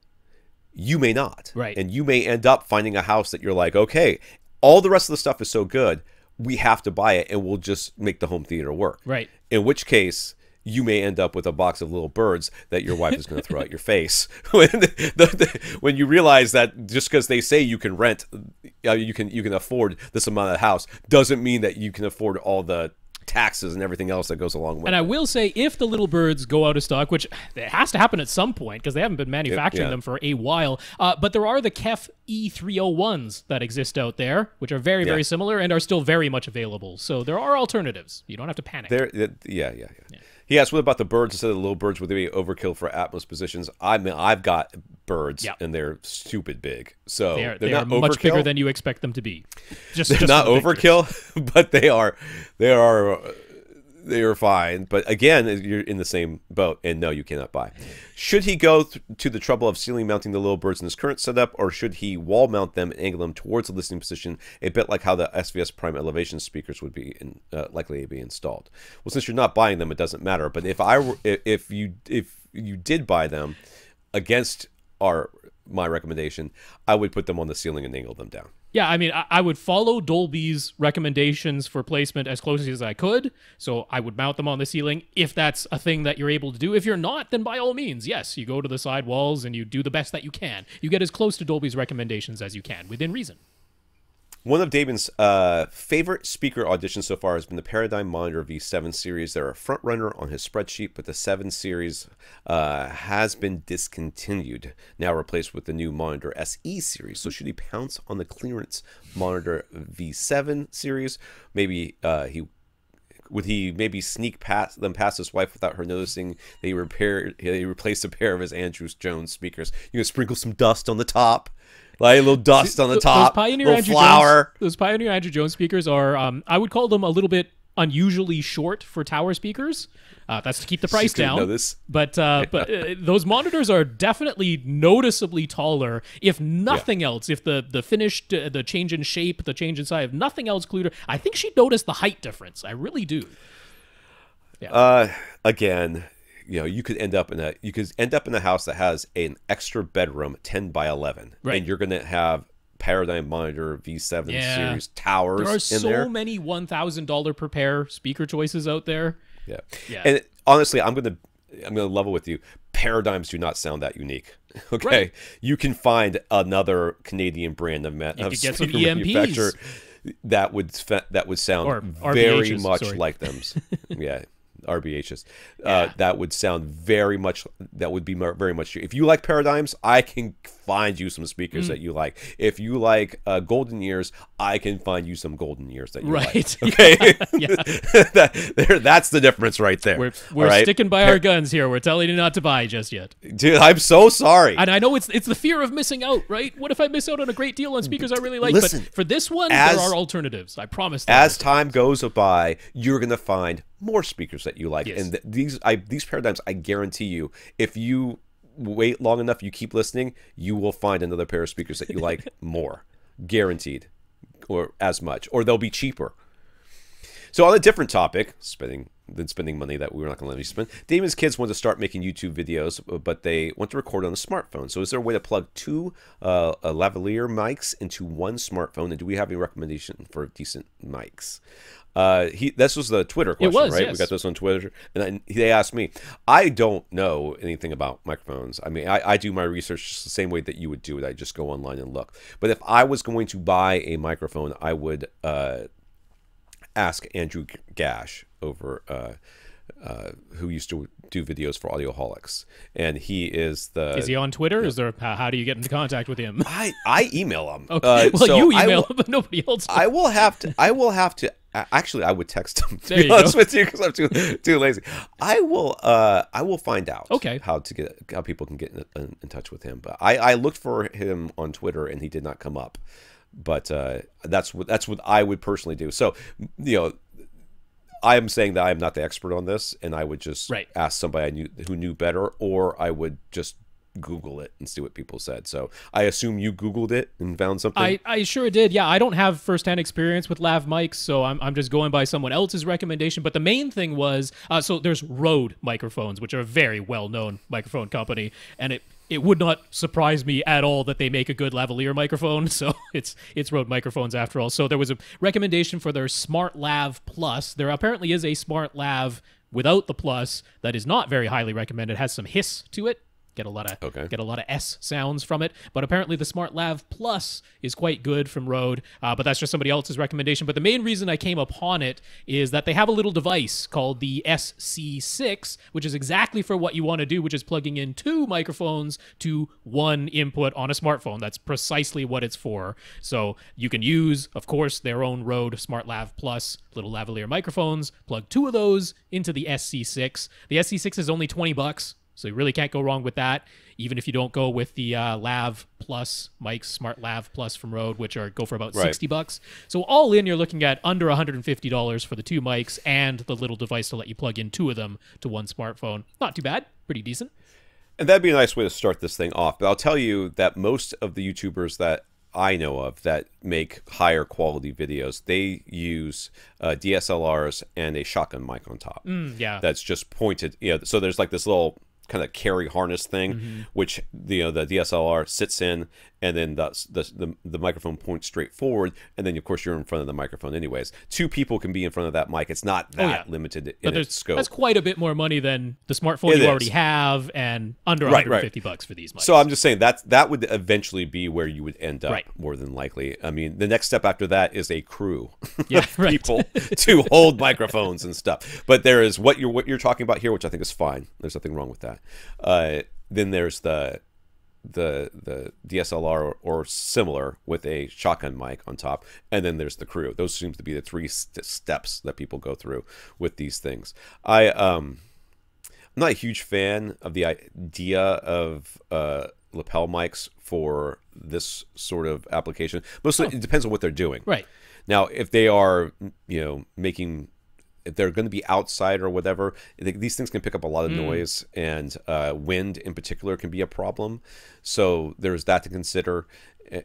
you may not. Right. And you may end up finding a house that you're like, okay, all the rest of the stuff is so good, we have to buy it and we'll just make the home theater work. Right. In which case, you may end up with a box of little birds that your wife is going to throw at your face. When you realize that just because they say you can rent, you can afford this amount of house, doesn't mean that you can afford all the taxes and everything else that goes along with it. And I will say, if the Little Birds go out of stock, which it has to happen at some point because they haven't been manufacturing them for a while, but there are the KEF E301s that exist out there, which are very, very similar and are still very much available. So there are alternatives. You don't have to panic. Yeah. He asked, what about the birds instead of the little birds? Would they be overkill for Atmos positions? I mean, I've got birds, and they're stupid big. So they are not much bigger than you expect them to be. They're not overkill, but they are they are fine. But again, you're in the same boat, and no, you cannot buy. Should he go to the trouble of ceiling mounting the little birds in his current setup, or should he wall mount them and angle them towards the listening position, a bit like how the SVS Prime elevation speakers would be likely to be installed? Well, since you're not buying them, it doesn't matter. But if you did buy them, against my recommendation, I would put them on the ceiling and angle them down. Yeah, I mean, I would follow Dolby's recommendations for placement as closely as I could. So I would mount them on the ceiling if that's a thing that you're able to do. If you're not, then by all means, yes, you go to the side walls and you do the best that you can. You get as close to Dolby's recommendations as you can, within reason. One of Damon's favorite speaker auditions so far has been the Paradigm Monitor V7 series. They're a front runner on his spreadsheet, but the 7 series has been discontinued, now replaced with the new Monitor SE series. So should he pounce on the clearance Monitor V7 series? Maybe would he maybe sneak past his wife without her noticing that he replaced a pair of his Andrew Jones speakers? You know, sprinkle some dust on the top. Like a little dust on the top, little flour. Those Pioneer Andrew Jones speakers are, I would call them a little bit unusually short for tower speakers. That's to keep the price down. Know this. But those monitors are definitely noticeably taller. If nothing else, if the finished, the change in shape, the change in size, if nothing else, Cluter, I think she'd notice the height difference. I really do. Yeah. Again, you know, you could end up in a house that has an extra bedroom, 10 by 11, right, and you're going to have Paradigm Monitor V7 series towers. There are so many $1,000 per pair speaker choices out there. Yeah. And honestly, I'm gonna level with you. Paradigms do not sound that unique. Okay, right. You can find another Canadian brand of get some manufacturer that would sound or very RBHs, much sorry. like them. Yeah. RBHs. That would sound very much. That would be very much. If you like Paradigms, I can find you some speakers that you like. If you like Golden Years, I can find you some Golden Years that you like. Okay, that's the difference right there. We're sticking by our guns here. We're telling you not to buy just yet, dude. I'm so sorry. And I know it's the fear of missing out, right? What if I miss out on a great deal on speakers I really like? Listen, but for this one, there are alternatives. I promise. As time goes by, you're gonna find more speakers that you like, and these Paradigms, I guarantee you, if you wait long enough, you keep listening, you will find another pair of speakers that you like more, guaranteed, or as much, or they'll be cheaper. So on a different topic, spending money that we're not going to let you spend, Damon's kids want to start making YouTube videos, but they want to record on a smartphone. So is there a way to plug two lavalier mics into one smartphone, and do we have any recommendation for decent mics? This was the Twitter question, right? Yes. We got this on Twitter, and they asked me. I don't know anything about microphones. I mean, I do my research just the same way that you would do it. I just go online and look. But if I was going to buy a microphone, I would ask Andrew Gash over, who used to do videos for Audioholics, and he is the. Is he on Twitter? Is there? How do you get into contact with him? I email him. Okay. Well, you email him, but nobody else. I will have to. Actually, I would text him, to be honest with you, because I'm too lazy. I will find out how people can get in touch with him. But I looked for him on Twitter and he did not come up. But that's what I would personally do. So, you know, I am saying that I am not the expert on this, and I would just ask somebody who knew better, or I would just Google it and see what people said. So I assume you Googled it and found something. I sure did. Yeah, I don't have firsthand experience with lav mics, so I'm just going by someone else's recommendation. But the main thing was, so there's Rode microphones, which are a very well-known microphone company, and it would not surprise me at all that they make a good lavalier microphone. So it's Rode microphones after all. So there was a recommendation for their Smart Lav Plus. There apparently is a Smart Lav without the Plus that is not very highly recommended. It has some hiss to it. Get a lot of S sounds from it, but apparently the Smart Lav Plus is quite good from Rode, but that's just somebody else's recommendation. But the main reason I came upon it is that they have a little device called the SC6, which is exactly for what you want to do, which is plugging in two microphones to one input on a smartphone. That's precisely what it's for. So you can use, of course, their own Rode Smart Lav Plus little lavalier microphones, plug two of those into the SC6. The SC6 is only $20. So you really can't go wrong with that, even if you don't go with the Lav Plus mics, Smart Lav Plus from Rode, which go for about $60. So all in, you're looking at under $150 for the 2 mics and the little device to let you plug in 2 of them to one smartphone. Not too bad. Pretty decent. And that'd be a nice way to start this thing off. But I'll tell you that most of the YouTubers that I know of that make higher quality videos, they use DSLRs and a shotgun mic on top. Yeah. That's just pointed. So there's like this little kind of carry harness thing, which the DSLR sits in, and then the microphone points straight forward, and then of course you're in front of the microphone anyways. 2 people can be in front of that mic. It's not that limited in its scope. That's quite a bit more money than the smartphone you already have, and under $150 for these mics. So I'm just saying that would eventually be where you would end up, more than likely. I mean, the next step after that is a crew of people to hold microphones and stuff. But there is what you're talking about here, which I think is fine. There's nothing wrong with that. Then there's the DSLR or similar with a shotgun mic on top, and then there's the crew. Those seem to be the 3 steps that people go through with these things. I'm not a huge fan of the idea of lapel mics for this sort of application. Mostly it depends on what they're doing. Right. Now, if they are, if they're going to be outside or whatever, these things can pick up a lot of noise, and wind in particular can be a problem. So there's that to consider.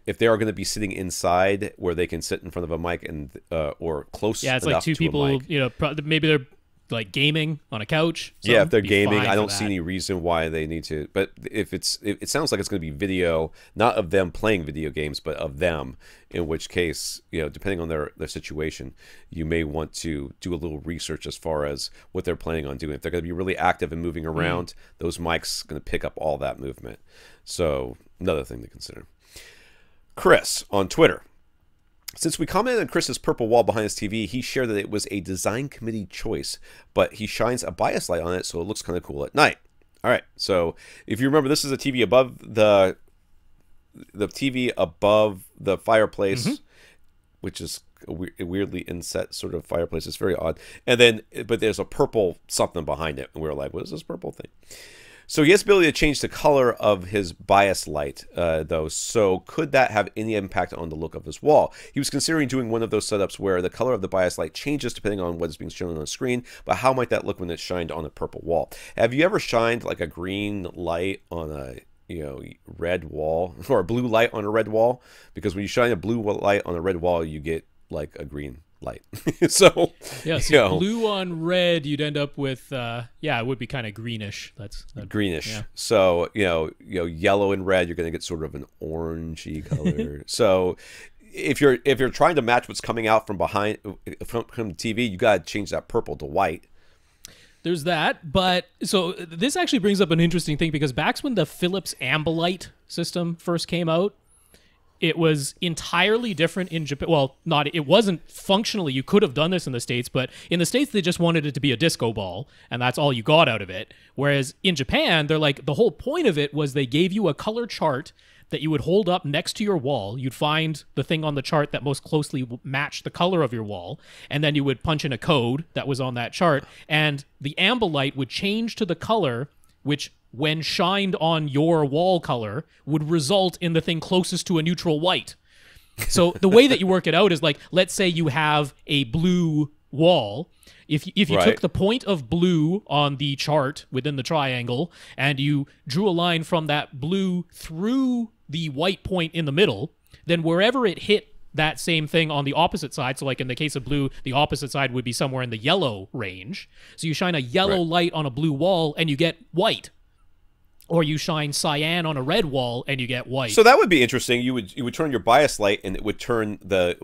If they are going to be sitting inside where they can sit in front of a mic and or close, it's like 2 people. Maybe they're like gaming on a couch. If they're gaming, I don't see any reason why they need to. But if it sounds like it's going to be video, not of them playing video games, but of them, in which case, depending on their situation, you may want to do a little research as far as what they're planning on doing. If they're going to be really active and moving around, those mics are going to pick up all that movement. So another thing to consider. Kris on Twitter. Since we commented on Kris's purple wall behind his TV, he shared that it was a design committee choice, but he shines a bias light on it so it looks kind of cool at night. All right, so if you remember, this is a TV above the TV above the fireplace, which is a weirdly inset sort of fireplace. It's very odd. And then, but there's a purple something behind it, and we were like, what is this purple thing? So he has the ability to change the color of his bias light, though. So could that have any impact on the look of his wall? He was considering doing one of those setups where the color of the bias light changes depending on what is being shown on the screen, but how might that look when it's shined on a purple wall? Have you ever shined like a green light on a red wall, or a blue light on a red wall? Because when you shine a blue light on a red wall, you get like a green light. So blue on red, you'd end up with it would be kind of greenish. That's greenish. Yeah. So yellow and red, you're going to get sort of an orangey color. So if you're trying to match what's coming out from behind from the TV, you got to change that purple to white. There's that, but so this actually brings up an interesting thing, because back when the Philips Ambilight system first came out, it was entirely different in Japan. Well, it wasn't functionally. You could have done this in the States, but in the States, they just wanted it to be a disco ball, and that's all you got out of it. Whereas in Japan, they're like, the whole point of it was they gave you a color chart that you would hold up next to your wall. You'd find the thing on the chart that most closely matched the color of your wall, and then you would punch in a code that was on that chart, and the Ambilight would change to the color which, when shined on your wall color, would result in the thing closest to a neutral white. So the way that you work it out is like, let's say you have a blue wall. If you took the point of blue on the chart within the triangle and you drew a line from that blue through the white point in the middle, then wherever it hit that same thing on the opposite side, so like in the case of blue, the opposite side would be somewhere in the yellow range. So you shine a yellow light on a blue wall and you get white. Or you shine cyan on a red wall and you get white. So that would be interesting. You would turn your bias light and it would turn the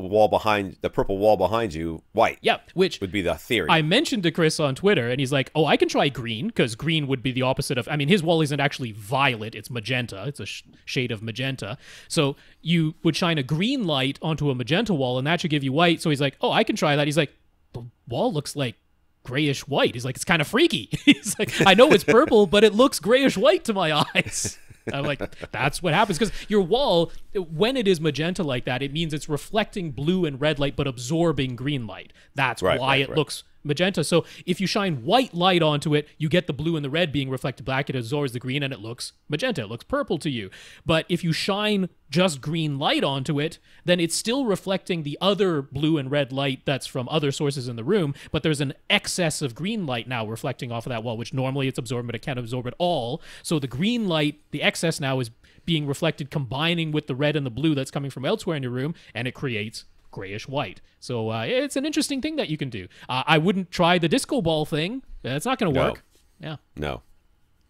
purple wall behind you white. Yeah, which would be the theory. I mentioned to Kris on Twitter, and he's like, "Oh, I can try green, because green would be the opposite of. I mean, his wall isn't actually violet; it's magenta. It's a shade of magenta. So you would shine a green light onto a magenta wall, and that should give you white. So he's like, "Oh, I can try that." He's like, "The wall looks like grayish white." He's like, "It's kind of freaky." He's like, "I know it's purple, but it looks grayish white to my eyes." I'm like, that's what happens, because your wall, when it is magenta like that, it means it's reflecting blue and red light but absorbing green light. That's why it looks magenta. So if you shine white light onto it, you get the blue and the red being reflected back. It absorbs the green and it looks magenta. It looks purple to you. But if you shine just green light onto it, then it's still reflecting the other blue and red light that's from other sources in the room, but there's an excess of green light now reflecting off of that wall, which normally it's absorbed, but it can't absorb it all. So the green light, the excess now is being reflected, combining with the red and the blue that's coming from elsewhere in your room, and it creates grayish white. So it's an interesting thing that you can do. I wouldn't try the disco ball thing. It's not going to work. Yeah. No.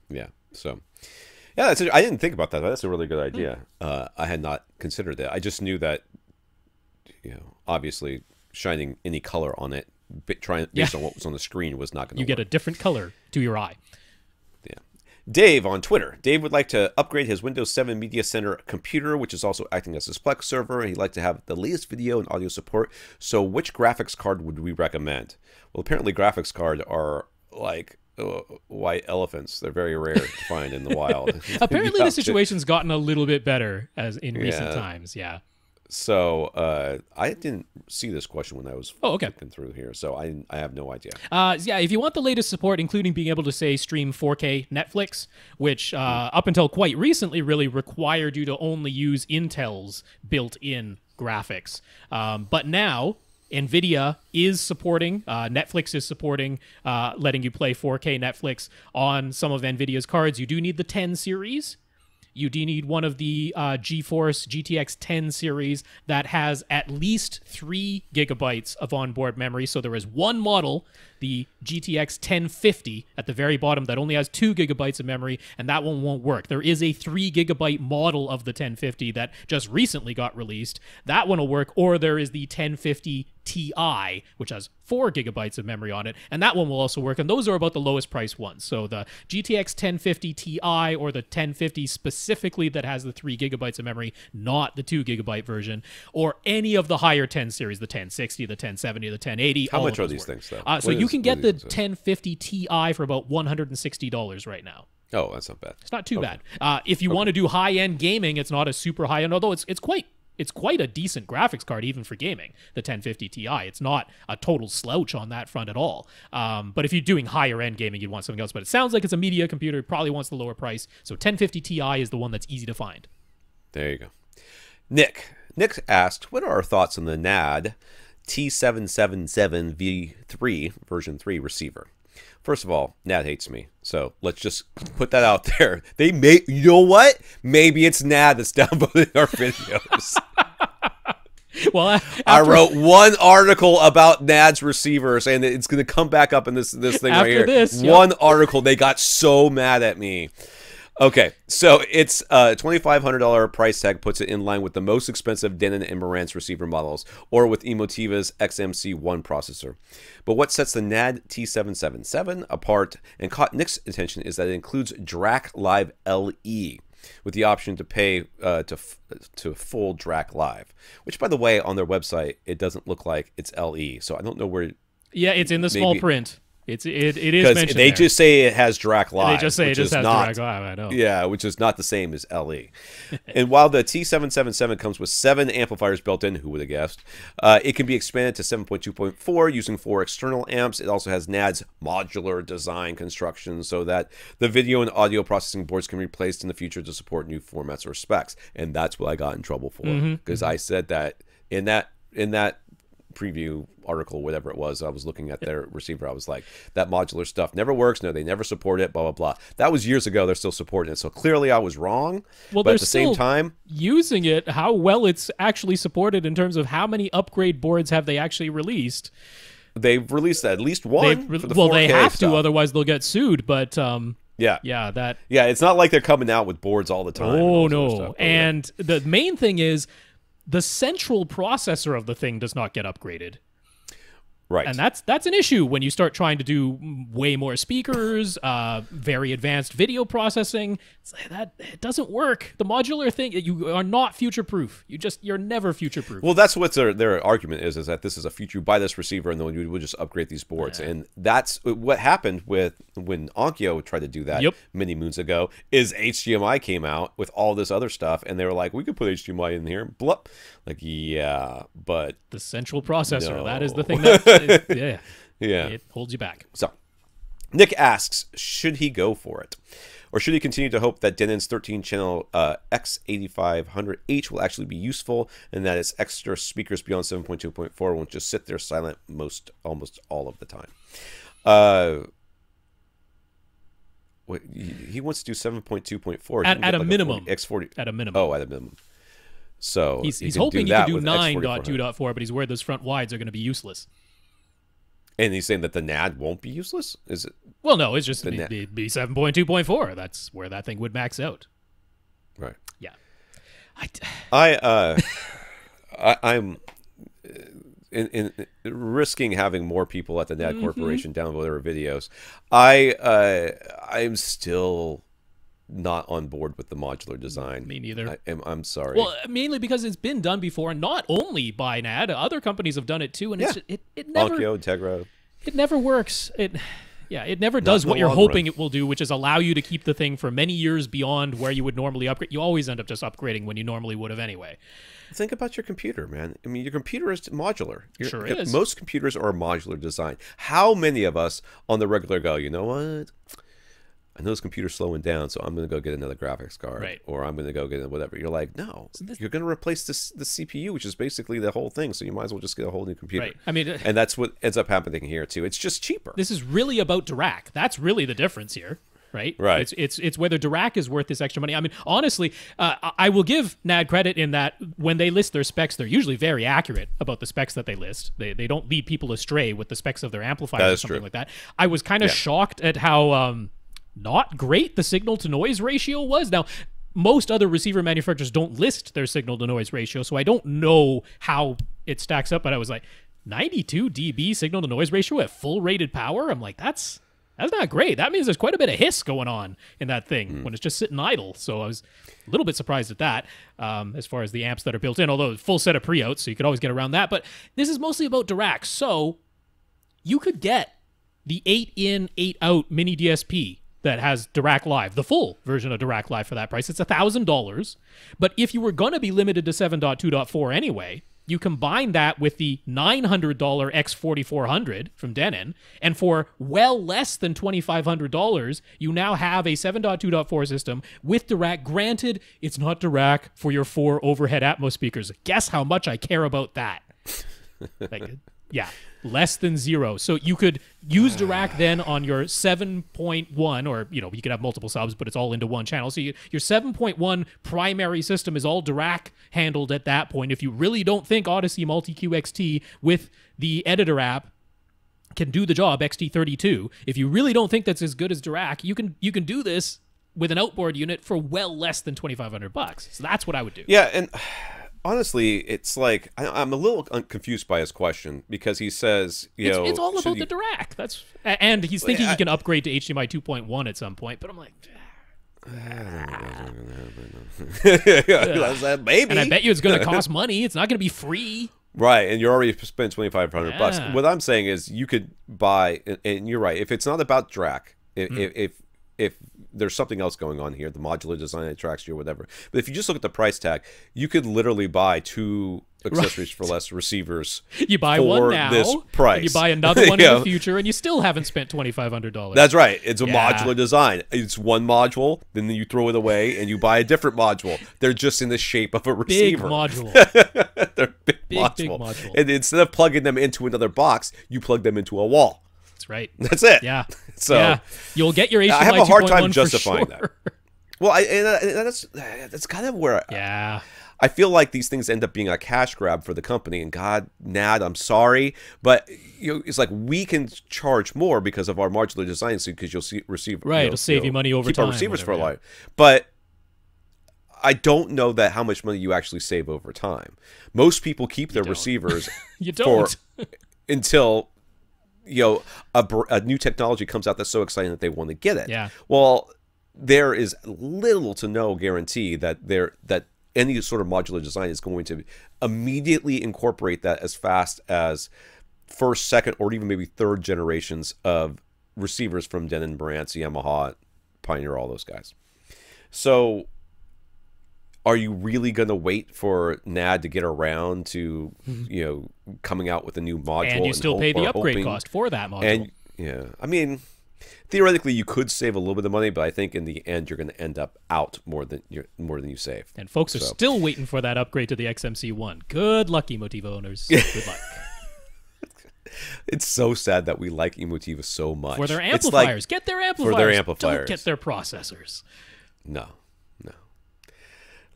Yeah. So, yeah, I didn't think about that. That's a really good idea. I had not considered that. I just knew that, obviously shining any color on it, based on what was on the screen, was not going to work. You get a different color to your eye. Yeah. Dave on Twitter. Dave would like to upgrade his Windows 7 Media Center computer, which is also acting as his Plex server, and he'd like to have the latest video and audio support. So which graphics card would we recommend? Well, apparently graphics cards are like white elephants. They're very rare to find in the wild. Apparently the situation's gotten a little bit better as in recent times. Yeah. So I didn't see this question when I was looking through here, so I have no idea. Yeah, if you want the latest support, including being able to, say, stream 4K Netflix, which up until quite recently really required you to only use Intel's built-in graphics. But now NVIDIA is supporting, Netflix is supporting letting you play 4K Netflix on some of NVIDIA's cards. You do need the 10 series. You do need one of the GeForce GTX 10 series that has at least 3 gigabytes of onboard memory. So there is one model, the GTX 1050 at the very bottom, that only has 2 gigabytes of memory, and that one won't work. There is a 3 gigabyte model of the 1050 that just recently got released. That one will work, or there is the 1050 Ti, which has 4 gigabytes of memory on it, and that one will also work, and those are about the lowest price ones. So the GTX 1050 Ti or the 1050 specifically that has the 3 gigabytes of memory, not the 2 gigabyte version, or any of the higher 10 series, the 1060, the 1070, the 1080. How much are these things, though? So you can get the 1050 Ti for about $160 right now. Oh, that's not bad. It's not too bad. If you want to do high-end gaming, it's not a super high-end, although it's quite a decent graphics card even for gaming, the 1050 Ti. It's not a total slouch on that front at all. But if you're doing higher-end gaming, you'd want something else. But it sounds like it's a media computer. It probably wants the lower price. So 1050 Ti is the one that's easy to find. There you go. Nick asked, what are our thoughts on the NAD T777V3 version 3 receiver? First of all, NAD hates me, so let's just put that out there. You know what? Maybe it's NAD that's downvoting our videos. Well, I wrote one article about NAD's receivers, and it's going to come back up in this thing right here. One article, they got so mad at me. Okay, so it's $2,500 price tag puts it in line with the most expensive Denon and Marantz receiver models, or with Emotiva's XMC1 processor. But what sets the NAD T777 apart and caught Nick's attention is that it includes DRAC Live LE, with the option to pay to full DRAC Live, which, by the way, on their website, it doesn't look like it's LE, so I don't know where... Yeah, it's in the small print. It is mentioned they just say it has DRAC Live. They just say it just has DRAC Live, I know. Yeah, which is not the same as LE. And while the T777 comes with 7 amplifiers built in, who would have guessed, it can be expanded to 7.2.4 using 4 external amps. It also has NAD's modular design construction so that the video and audio processing boards can be replaced in the future to support new formats or specs. And that's what I got in trouble for, because I said that in that preview article, whatever it was, I was looking at their receiver. I was like, that modular stuff never works. No, they never support it, blah, blah, blah. That was years ago. They're still supporting it. So clearly I was wrong. Well, but at the same time, using it, how well it's actually supported in terms of how many upgrade boards have they actually released? They've released at least one. They have to, otherwise they'll get sued. But yeah, it's not like they're coming out with boards all the time. Oh, no. And the main thing is, the central processor of the thing does not get upgraded. Right. And that's an issue when you start trying to do way more speakers, very advanced video processing. It's like that it doesn't work. The modular thing, you are not future-proof. You're never future-proof. Well, that's what their argument is that this is a future. You buy this receiver and then you would just upgrade these boards. And that's what happened with when Onkyo tried to do that many moons ago, is HDMI came out with all this other stuff, and they were like, we could put HDMI in here. Blup. Like, yeah, but... The central processor, that is the thing that... Yeah. It holds you back. So, Nick asks, should he go for it? Or should he continue to hope that Denon's 13-channel X8500H will actually be useful and that its extra speakers beyond 7.2.4 won't just sit there silent almost all of the time? He wants to do 7.2.4 at a like minimum. X40. At a minimum. Oh, at a minimum. So he's hoping he can do 9.2.4, but he's worried those front wides are going to be useless. And he's saying that the NAD won't be useless? Is it? Well, no, it's just be 7.2.4. That's where that thing would max out. Right. Yeah. I'm in risking having more people at the NAD Corporation download our videos. I'm still not on board with the modular design. Me neither. I'm sorry. Well, mainly because it's been done before, and not only by NAD, other companies have done it too, and it never Onkyo, Tegra. It never works. It never does what you're hoping it will do, which is allow you to keep the thing for many years beyond where you would normally upgrade. You always end up just upgrading when you normally would have anyway. Think about your computer, man. I mean, your computer is modular. Sure is. Most computers are modular design. How many of us on the regular go, you know what? I know this computer's slowing down, so I'm going to go get another graphics card. Right. Or I'm going to go get whatever. You're like, no, you're going to replace the CPU, which is basically the whole thing, so you might as well just get a whole new computer. Right. I mean, and that's what ends up happening here, too. It's just cheaper. This is really about Dirac. That's really the difference here. Right? Right. It's whether Dirac is worth this extra money. I mean, honestly, I will give NAD credit in that when they list their specs, they're usually very accurate about the specs that they list. They don't lead people astray with the specs of their amplifiers or something like that. I was kind of shocked at how not great the signal-to-noise ratio was. Now, most other receiver manufacturers don't list their signal-to-noise ratio, so I don't know how it stacks up, but I was like, 92 dB signal-to-noise ratio at full rated power? I'm like, that's not great. That means there's quite a bit of hiss going on in that thing when it's just sitting idle. So I was a little bit surprised at that as far as the amps that are built in, although full set of pre-outs, so you could always get around that. But this is mostly about Dirac. So you could get the 8-in, 8-out mini DSP that has Dirac Live, the full version of Dirac Live for that price. It's $1,000. But if you were going to be limited to 7.2.4 anyway, you combine that with the $900 X4400 from Denon, and for well less than $2,500, you now have a 7.2.4 system with Dirac. Granted, it's not Dirac for your 4 overhead Atmos speakers. Guess how much I care about that? Yeah, less than 0. So you could use Dirac then on your 7.1, or, you could have multiple subs, but it's all into one channel. So your 7.1 primary system is all Dirac handled at that point. If you really don't think Audyssey Multi-QXT with the editor app can do the job, XT32, if you really don't think that's as good as Dirac, you can do this with an outboard unit for well less than $2,500. So that's what I would do. Yeah, and honestly, it's like I'm a little confused by his question, because he says, it's all about the Dirac. And he's thinking he can upgrade to HDMI 2.1 at some point, but I'm like, maybe. And I bet you it's going to cost money. It's not going to be free. Right, and you already spent $2,500. What I'm saying is, you could buy, and you're right. If it's not about Dirac, if there's something else going on here, the modular design attracts you or whatever. But if you just look at the price tag, you could literally buy 2 accessories for less receivers. You buy one now, this price. And you buy another one in the future, and you still haven't spent $2,500. That's right. It's a modular design. It's one module, then you throw it away, and you buy a different module. They're just in the shape of a receiver. Big module. They're big module. And instead of plugging them into another box, you plug them into a wall. That's right. That's it. Yeah. So you'll get your HDMI 2.1 I have a hard time justifying that. Well, that's kind of where I feel like these things end up being a cash grab for the company. And God, NAD, I'm sorry, but it's like we can charge more because of our modular design, because you'll receive it'll save you money over keep time. Our receivers for a life, but I don't know that how much money you actually save over time. Most people keep their receivers until a new technology comes out that's so exciting that they want to get it. Yeah. Well, there is little to no guarantee that any sort of modular design is going to immediately incorporate that as fast as first, second, or even maybe third generations of receivers from Denon, Marantz, Yamaha, Pioneer, all those guys. So are you really going to wait for NAD to get around to, you know, coming out with a new module? And you still pay the upgrade cost for that module. And yeah, I mean, theoretically, you could save a little bit of money, but I think in the end, you're going to end up out more than you save. And folks are still waiting for that upgrade to the XMC1. Good luck, Emotiva owners. Good luck. It's so sad that we like Emotiva so much. For their amplifiers. Get their amplifiers. For their amplifiers. Don't get their processors. No.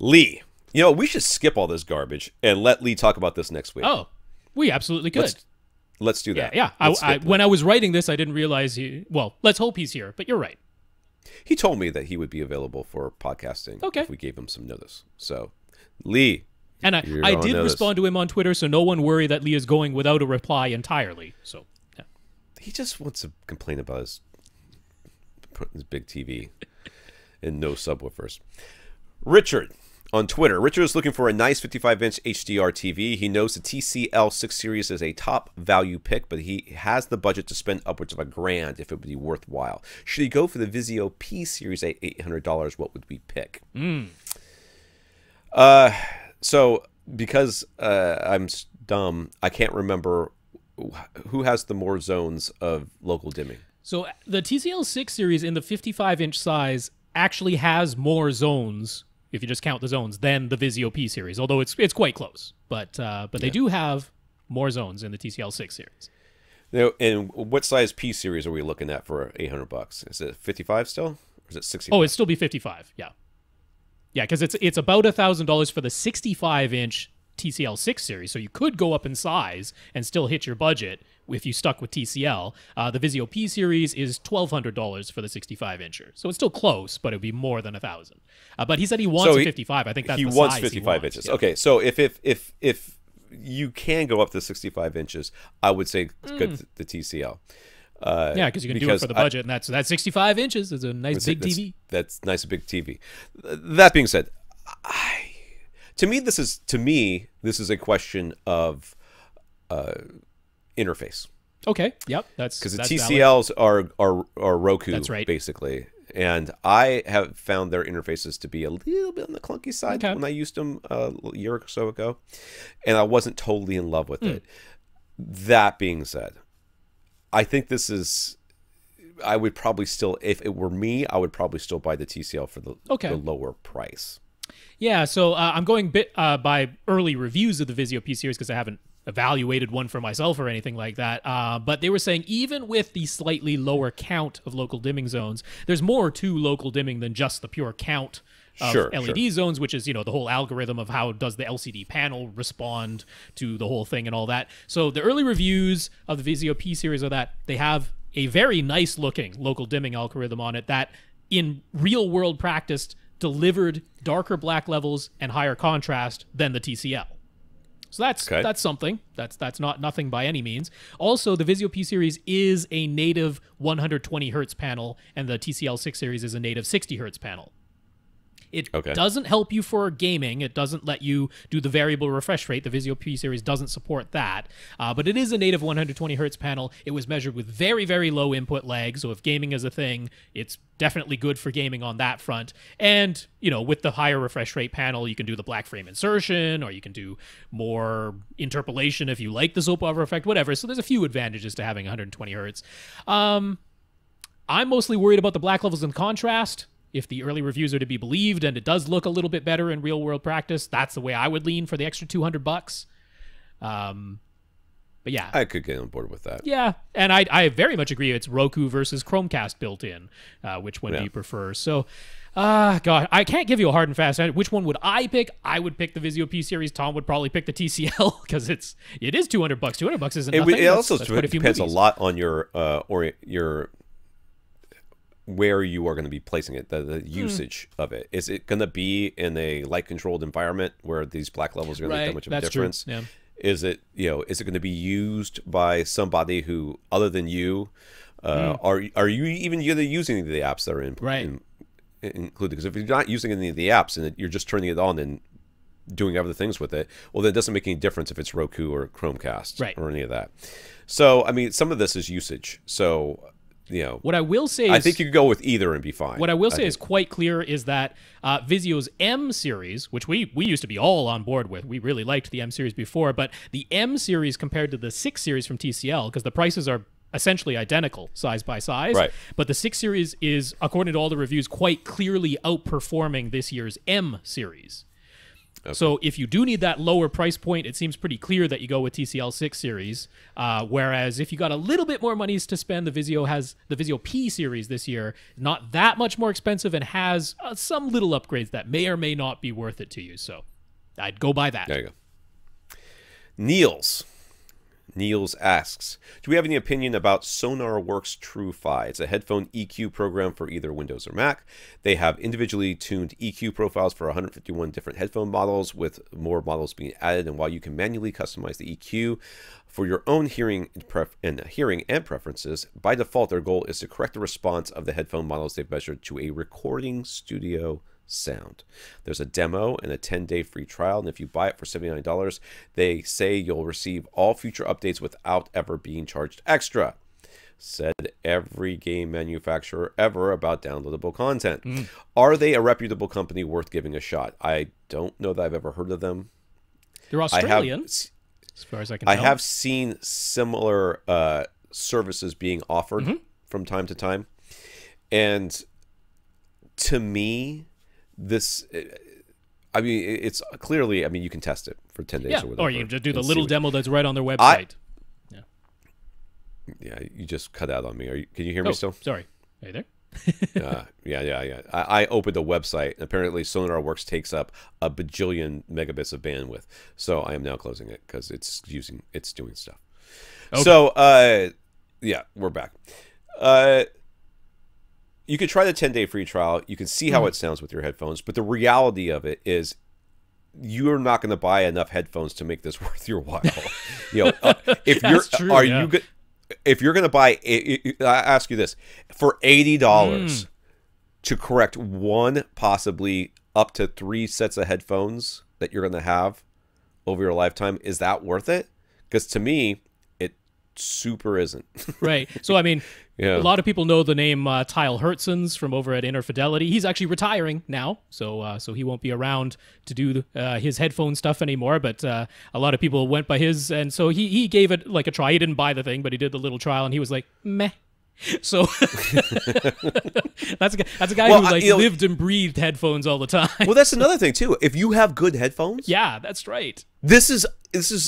Lee, you know, we should skip all this garbage and let Lee talk about this next week. Oh, we absolutely could. Let's do that. Yeah. When I was writing this, I didn't realize well, let's hope he's here, but you're right. He told me that he would be available for podcasting if we gave him some notice. So, Lee. And I did respond to him on Twitter, so no one worry that Lee is going without a reply entirely. So, yeah. He just wants to complain about his big TV and no subwoofers. Richard on Twitter. Richard is looking for a nice 55-inch HDR TV. He knows the TCL 6 series is a top value pick, but he has the budget to spend upwards of $1,000 if it would be worthwhile. Should he go for the Vizio P-Series at $800? What would we pick? So because I'm dumb, I can't remember who has the more zones of local dimming. So the TCL 6 series in the 55-inch size actually has more zones, if you just count the zones, than the Vizio P series, although it's quite close. But they do have more zones in the TCL 6 series. Now, and what size P series are we looking at for $800? Is it 55 still, or is it 65? Oh, it'd still be 55. Yeah, because it's about $1,000 for the 65-inch TCL 6 series, so you could go up in size and still hit your budget if you stuck with TCL. The Vizio P series is $1,200 for the 65-incher, so it's still close, but it would be more than $1,000. But he said he wants a 55. I think that's he the wants size 55 he wants. inches. Yeah. Okay, so if you can go up to 65 inches, I would say go to the TCL. Because you can do it for the budget, and that's 65 inches is a nice big TV. That's nice big TV. That being said, to me this is a question of interface. Okay. Yep. That's because the that's TCLs are Roku. That's right. Basically, and I have found their interfaces to be a little bit on the clunky side when I used them a year or so ago, and I wasn't totally in love with it. That being said, I think this is. I would probably still, if it were me, I would probably still buy the TCL for the lower price. Yeah, so I'm going by early reviews of the Vizio P series because I haven't evaluated one for myself or anything like that. But they were saying even with the slightly lower count of local dimming zones, there's more to local dimming than just the pure count of LED zones, which is, the whole algorithm of how does the LCD panel respond to the whole thing and all that. So the early reviews of the Vizio P series are that they have a very nice looking local dimming algorithm on it that in real world practice delivered darker black levels and higher contrast than the TCL. So that's something. That's not nothing by any means. Also, the Vizio P series is a native 120 hertz panel, and the TCL 6 series is a native 60 hertz panel. It doesn't help you for gaming. It doesn't let you do the variable refresh rate. The Vizio P series doesn't support that. But it is a native 120 hertz panel. It was measured with very, very low input lag. So if gaming is a thing, it's definitely good for gaming on that front. And, with the higher refresh rate panel, you can do the black frame insertion, or you can do more interpolation if you like the soap opera effect, whatever. So there's a few advantages to having 120 hertz. I'm mostly worried about the black levels and contrast. If the early reviews are to be believed, and it does look a little bit better in real-world practice, that's the way I would lean for the extra $200. But yeah, I could get on board with that. Yeah, and I very much agree. It's Roku versus Chromecast built in. Which one do you prefer? So, God, I can't give you a hard and fast answer. Which one would I pick? I would pick the Vizio P series. Tom would probably pick the TCL because it is $200. $200 isn't nothing. It also depends a lot on your where you are going to be placing it, the usage of it. Is it going to be in a light-controlled environment where these black levels are going to make that much of a difference? True. Yeah. Is it going to be used by somebody who, other than you, are you even using the apps that are included? Because if you're not using any of the apps and you're just turning it on and doing other things with it, well, then it doesn't make any difference if it's Roku or Chromecast or any of that. So, I mean, some of this is usage. So, you know, what I will say I think you could go with either and be fine. What I will say is quite clear is that Vizio's M series, which we used to be all on board with, we really liked the M series before, but the M series compared to the 6 series from TCL, because the prices are essentially identical size by size, right. But the 6 series is, according to all the reviews, quite clearly outperforming this year's M series. Okay. So if you do need that lower price point, it seems pretty clear that you go with TCL 6 series. Whereas if you got a little bit more money to spend, the Vizio has the Vizio P series this year, not that much more expensive, and has some little upgrades that may or may not be worth it to you. So I'd go buy that. There you go. Niels asks, do we have any opinion about Sonarworks True-Fi? It's a headphone EQ program for either Windows or Mac. They have individually tuned EQ profiles for 151 different headphone models, with more models being added. And while you can manually customize the EQ for your own hearing and preferences, by default, their goal is to correct the response of the headphone models they've measured to a recording studio sound. There's a demo and a 10-day free trial, and if you buy it for $79, they say you'll receive all future updates without ever being charged extra. Said every game manufacturer ever about downloadable content. Are they a reputable company worth giving a shot? I don't know that I've ever heard of them. They're Australian, as far as I can tell. I have seen similar services being offered from time to time, and to me, this, I mean, it's clearly, I mean, you can test it for 10 days or whatever. Or you can just do the little demo that's right on their website. Yeah, you just cut out on me. Can you hear me still? Sorry. Are you there? Yeah. I opened a website, and apparently Sonarworks takes up a bajillion megabits of bandwidth. So I am now closing it because it's doing stuff. Okay. So, yeah, we're back. You could try the 10-day free trial. You can see how it sounds with your headphones, but the reality of it is you're not going to buy enough headphones to make this worth your while. You know, if you're, true, are you good? If you're going to buy, I ask you this, for $80 to correct one, possibly up to 3 sets of headphones that you're going to have over your lifetime, is that worth it? Because to me, it super isn't. Right. So, I mean, a lot of people know the name Tyle Hertzens from over at Inner Fidelity. He's actually retiring now, so he won't be around to do his headphone stuff anymore, but a lot of people went by his, and so he gave it like a try. He didn't buy the thing, but he did the little trial, and he was like, meh. So that's a guy who like lived and breathed headphones all the time. Well, that's another thing too. If you have good headphones, yeah, that's right. This is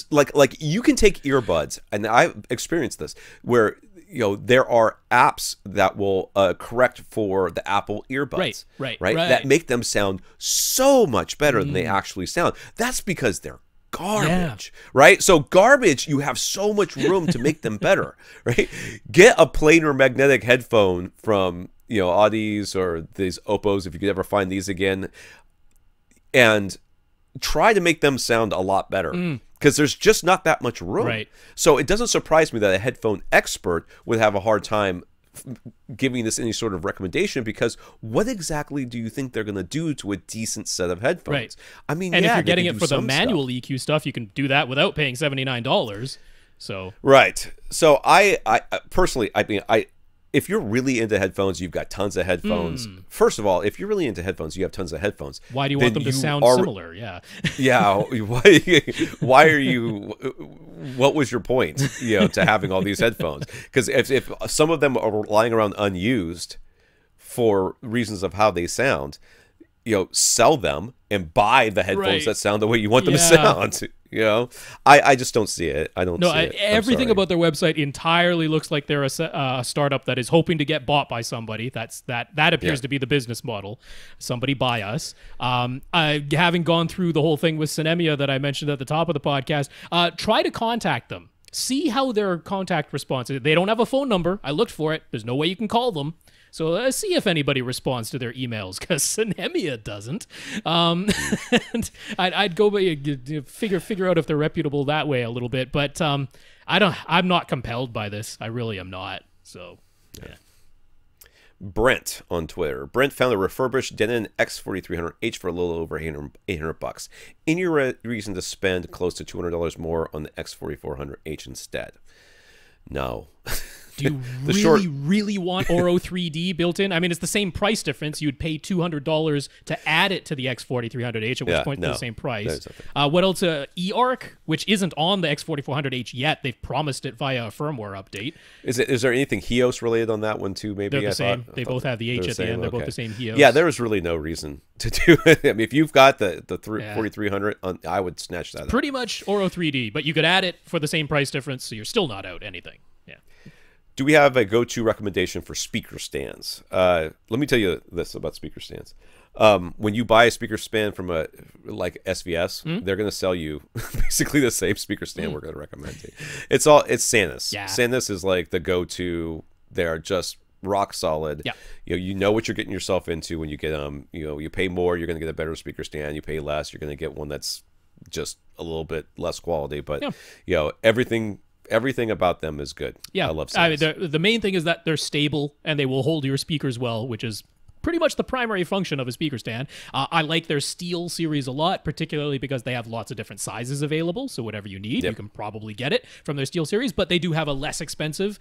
like you can take earbuds, and I've experienced this where there are apps that will correct for the Apple earbuds, right, that make them sound so much better than they actually sound. That's because they're garbage, right? So garbage, you have so much room to make them better, right? Get a planar magnetic headphone from Audis or these Oppos, if you could ever find these again, and try to make them sound a lot better, because there's just not that much room. Right. So it doesn't surprise me that a headphone expert would have a hard time giving this any sort of recommendation, because what exactly do you think they're going to do to a decent set of headphones? Right. I mean, and if you're getting it for the manual EQ stuff, you can do that without paying $79. So right. So I personally, I mean, if you're really into headphones, you've got tons of headphones. First of all, if you're really into headphones, you have tons of headphones. Why do you want them to sound similar? Yeah. Yeah. Why are you? What was your point? To having all these headphones? Because if some of them are lying around unused for reasons of how they sound, sell them and buy the headphones that sound the way you want them to sound. I just don't see it. I don't see it. Everything about their website entirely looks like they're a startup that is hoping to get bought by somebody. That appears to be the business model. Somebody buy us. Having gone through the whole thing with Synemia that I mentioned at the top of the podcast, try to contact them. See how their contact response is. They don't have a phone number. I looked for it. There's no way you can call them. So see if anybody responds to their emails, because Synemia doesn't. And I'd go by figure out if they're reputable that way a little bit. But I'm not compelled by this. I really am not. So yeah. Brent on Twitter. Brent found a refurbished Denon X4300H for a little over $800. Any reason to spend close to $200 more on the X4400H instead? No. Do you really want Oro 3D built in? I mean, it's the same price difference. You'd pay $200 to add it to the X4300H, at which point it's the same price. What else? eARC, which isn't on the X4400H yet. They've promised it via a firmeWare update. Is there anything Hios related on that one too? Maybe they're the same. They both have the H at the end. They're both the same Hios. Yeah, there was really no reason to do it. I mean, if you've got the 4300, I would snatch that. Pretty much Oro 3D, but you could add it for the same price difference, so you're still not out anything. Yeah. Do we have a go-to recommendation for speaker stands? Let me tell you this about speaker stands. When you buy a speaker stand from like SVS, they're going to sell you basically the same speaker stand we're going to recommend to you. It's Sanus. Yeah. Sanus is like the go-to. They're just rock solid. Yeah. You know what you're getting yourself into when you get them. You pay more, you're going to get a better speaker stand. You pay less, you're going to get one that's just a little bit less quality. But everything about them is good. Yeah, I love Sanus. I mean, the main thing is that they're stable and they will hold your speakers well, which is pretty much the primary function of a speaker stand. I like their steel series a lot, particularly because they have lots of different sizes available. So whatever you need, you can probably get it from their steel series. But they do have a less expensive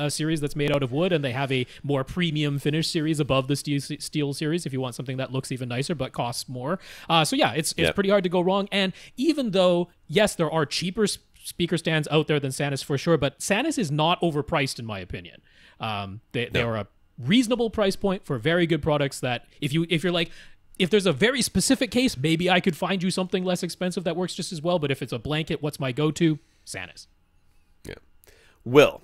series that's made out of wood, and they have a more premium finish series above the steel series if you want something that looks even nicer but costs more. So yeah, it's pretty hard to go wrong. And even though, yes, there are cheaper speaker stands out there than Sanus for sure, but Sanus is not overpriced in my opinion. They are a reasonable price point for very good products that if you're like, if there's a very specific case, maybe I could find you something less expensive that works just as well. But if it's a blanket, what's my go-to? Sanus. Yeah. Will.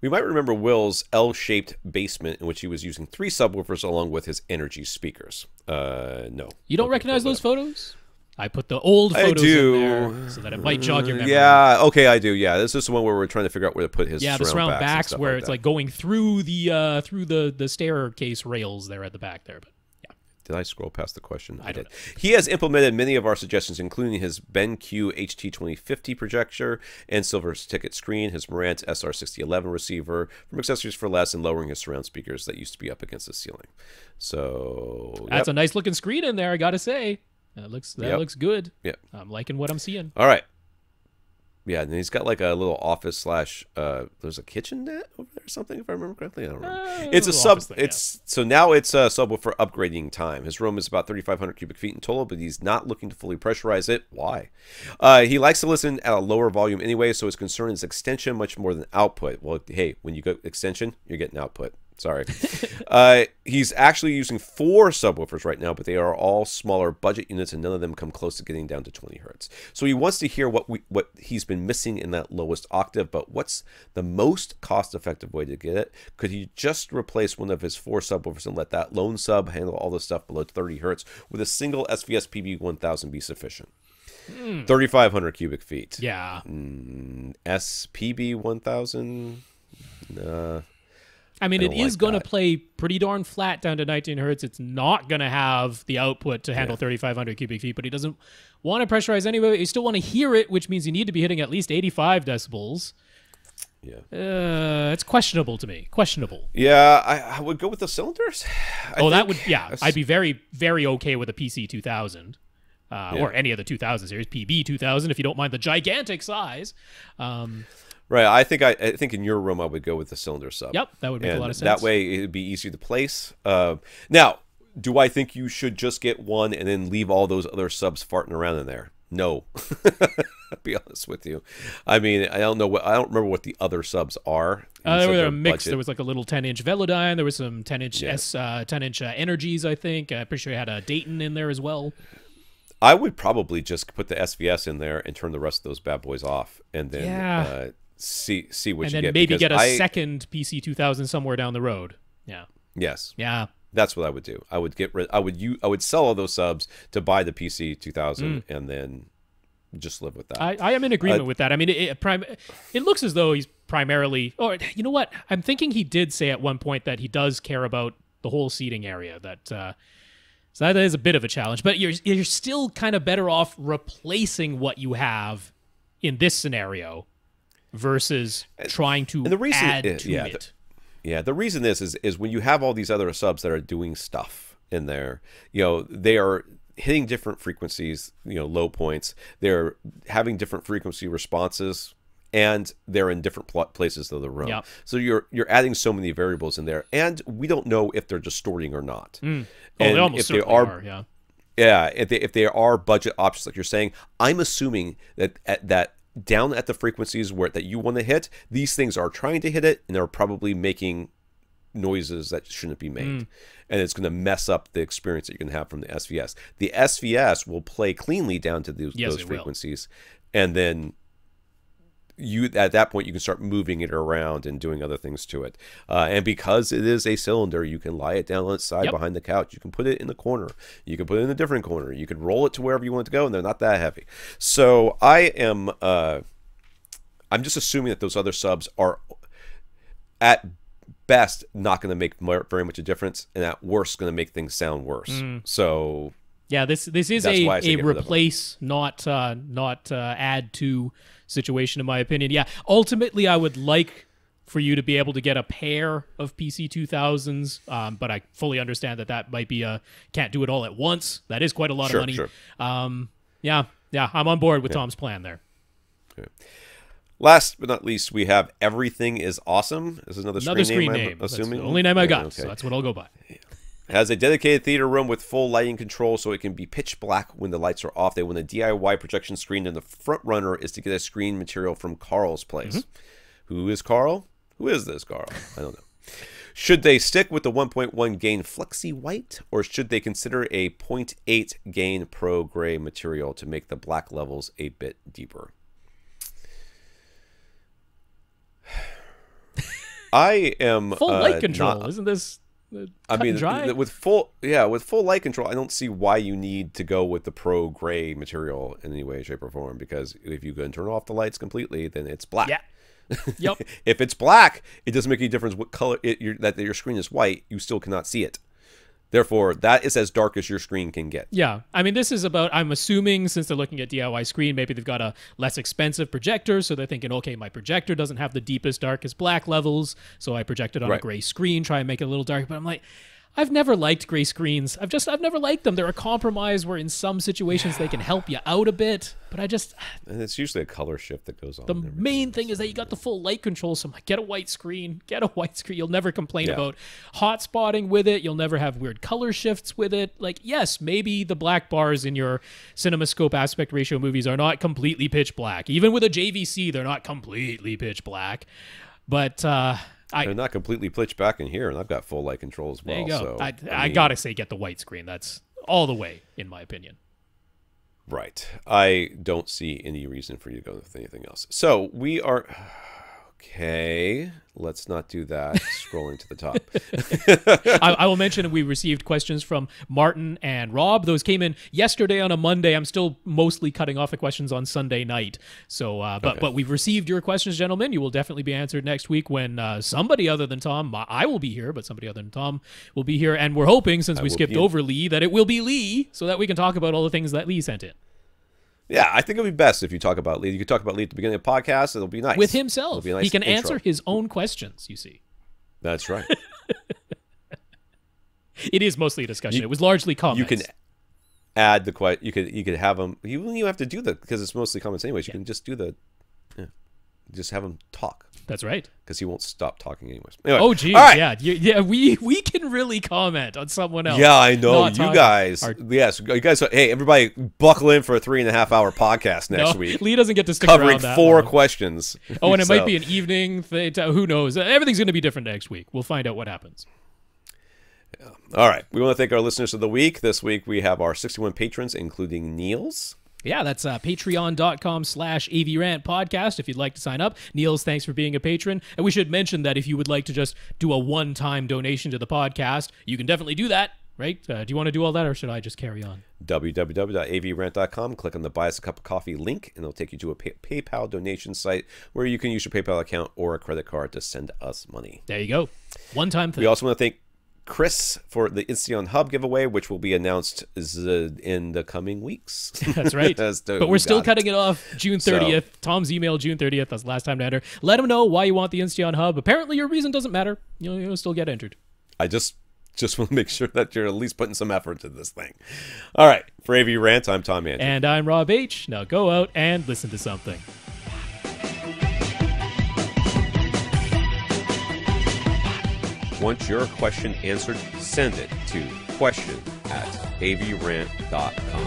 We might remember Will's L-shaped basement in which he was using 3 subwoofers along with his Energy speakers. No. You don't recognize those photos? I put the old photos in there so that it might jog your memory. Yeah, okay, I do. Yeah, this is the one where we're trying to figure out where to put his the surround backs where it's like going through the staircase rails there at the back there. But yeah, did I scroll past the question? I did. He has implemented many of our suggestions, including his BenQ HT2050 projector and Silver Ticket screen, his Marantz SR6011 receiver from Accessories for Less, and lowering his surround speakers that used to be up against the ceiling. So that's a nice looking screen in there, I gotta say. That looks good. Yeah, I'm liking what I'm seeing. All right. Yeah, and he's got like a little office slash. There's a kitchenette over there or something, if I remember correctly. I don't remember. It's a sub. So now it's a subwoofer upgrading time. His room is about 3,500 cubic feet in total, but he's not looking to fully pressurize it. Why? He likes to listen at a lower volume anyway, so his concern is extension much more than output. Well, hey, when you go extension, you're getting output. Sorry. He's actually using 4 subwoofers right now, but they are all smaller budget units, and none of them come close to getting down to 20 hertz. So he wants to hear what he's been missing in that lowest octave, but what's the most cost-effective way to get it? Could he just replace one of his 4 subwoofers and let that lone sub handle all the stuff below 30 hertz? With a single SVS PB-1000 be sufficient? 3,500 cubic feet. Yeah. SPB-1000? I mean, it is going to play pretty darn flat down to 19 hertz. It's not going to have the output to handle 3,500 cubic feet, but he doesn't want to pressurize anyway. You still want to hear it, which means you need to be hitting at least 85 decibels. Yeah. It's questionable to me. Questionable. Yeah, I would go with the cylinders. I'd be very, very okay with a PC-2000. Or any of the 2000 series, PB-2000, if you don't mind the gigantic size. Right, I think in your room I would go with the cylinder sub. Yep, that would make a lot of sense. That way it would be easier to place. Now, do I think you should just get one and then leave all those other subs farting around in there? No. I'll be honest with you. I mean, I don't remember what the other subs are. There were a mix. There was like a little 10-inch Velodyne. There was some 10-inch 10-inch Energies, I think. I'm pretty sure you had a Dayton in there as well. I would probably just put the SVS in there and turn the rest of those bad boys off, and then see what you get. And then maybe get a second PC-2000 somewhere down the road. Yeah. Yes. Yeah. That's what I would do. I would get rid. I would sell all those subs to buy the PC-2000 and then just live with that. I am in agreement with that. I mean, it looks as though he's primarily. Or you know what? I'm thinking he did say at one point that he does care about the whole seating area. So that is a bit of a challenge, but you're still kind of better off replacing what you have in this scenario versus trying to add to it. The reason is when you have all these other subs that are doing stuff in there, they are hitting different frequencies, low points. They're having different frequency responses, and they're in different places of the room. Yep. So you're adding so many variables in there, and we don't know if they're distorting or not. Oh, and they almost certainly are, yeah. Yeah, if they are budget options like you're saying, I'm assuming that down at the frequencies that you want to hit, these things are trying to hit it, and they're probably making noises that shouldn't be made. And it's going to mess up the experience that you're going to have from the SVS. The SVS will play cleanly down to those frequencies, and then at that point you can start moving it around and doing other things to it. And because it is a cylinder, you can lie it down on its side behind the couch. You can put it in the corner. You can put it in a different corner. You can roll it to wherever you want it to go, and they're not that heavy. So I'm just assuming that those other subs are at best not going to make very much a difference, and at worst going to make things sound worse. So yeah, this is a replace, not add to situation, in my opinion. Yeah, ultimately I would like for you to be able to get a pair of PC-2000s, but I fully understand that might be can't do it all at once. That is quite a lot of money. Yeah, I'm on board with Tom's plan there. Okay. Last but not least, we have Everything is Awesome. This is another screen name, I'm assuming. That's the only name I got, so that's what I'll go by. It has a dedicated theater room with full lighting control, so it can be pitch black when the lights are off. They want a DIY projection screen, and the front runner is to get a screen material from Carl's place. Who is Carl? Who is this Carl? I don't know. Should they stick with the 1.1 gain FlexiWhite, or should they consider a 0.8 gain Pro Gray material to make the black levels a bit deeper? I am full light control. Isn't this? I mean, with full light control, I don't see why you need to go with the Pro Gray material in any way, shape, or form. Because if you go and turn off the lights completely, then it's black. Yeah. Yep. If it's black, it doesn't make any difference what color that your screen is white. You still cannot see it. Therefore, that is as dark as your screen can get. Yeah. I mean, this is about, I'm assuming, since they're looking at DIY screen, maybe they've got a less expensive projector, so they're thinking, okay, my projector doesn't have the deepest, darkest black levels, so I project it on a gray screen, try and make it a little darker. But I'm like, I've never liked gray screens. I've never liked them. They're a compromise where in some situations they can help you out a bit, but and it's usually a color shift that goes on. The main thing is that you got the full light control, so I'm like, get a white screen. Get a white screen. You'll never complain about hot spotting with it. You'll never have weird color shifts with it. Like, yes, maybe the black bars in your CinemaScope aspect ratio movies are not completely pitch black. Even with a JVC, they're not completely pitch black. But they're not completely pitch black in here, and I've got full light control as well. There you go. So, I gotta say, get the white screen. That's all the way, in my opinion. Right. I don't see any reason for you to go with anything else. So we are... Okay, let's not do that. Scrolling to the top. I will mention we received questions from Martin and Rob. Those came in yesterday on a Monday. I'm still mostly cutting off the questions on Sunday night. So, but we've received your questions, gentlemen. You will definitely be answered next week when somebody other than Tom, I will be here, but somebody other than Tom will be here. And we're hoping, since we skipped over Lee, that it will be Lee, so that we can talk about all the things that Lee sent in. Yeah, I think it would be best if you talk about Lee. You could talk about Lee at the beginning of the podcast. It'll be nice. With himself. Be a nice he can intro. answer his own questions, you see. That's right. It is mostly a discussion. It was largely comments. You can add the you could have them. You don't even have to do that because it's mostly comments anyways. You can just do the just have him talk. That's right. Because he won't stop talking anyways. Anyway, oh, geez. Right. Yeah. We can really comment on someone else. Yeah, I know. You guys. Yes. You guys. Hey, everybody, buckle in for a 3.5-hour podcast next week. Lee doesn't get to stick covering around that 4 long. questions. Oh, and it might be an evening thing. Who knows? Everything's going to be different next week. We'll find out what happens. Yeah. All right. We want to thank our listeners of the week. This week we have our 61 patrons, including Niels. Yeah, that's patreon.com/AVRant podcast if you'd like to sign up. Niels, thanks for being a patron. And we should mention that if you would like to just do a one-time donation to the podcast, you can definitely do that, right? Do you want to do all that, or should I just carry on? www.avrant.com. Click on the Buy Us a Cup of Coffee link, and it'll take you to a PayPal donation site where you can use your PayPal account or a credit card to send us money. There you go. One-time thing. We also want to thank Kris for the Insteon Hub giveaway, which will be announced in the coming weeks. That's right. But we're still cutting it off June 30th. So, Tom's email, June 30th. That's the last time to enter. Let him know why you want the Insteon Hub. Apparently, your reason doesn't matter. You'll still get entered. I just want to make sure that you're at least putting some effort into this thing. All right. For AV Rant, I'm Tom Andrew. And I'm Rob H. Now go out and listen to something. Want your question answered? Send it to question@avrant.com.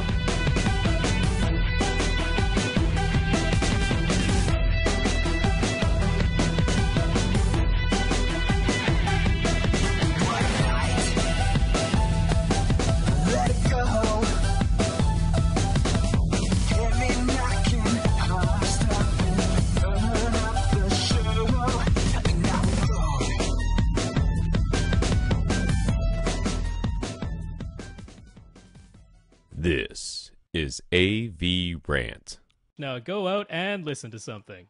This is AV Rant. Now go out and listen to something.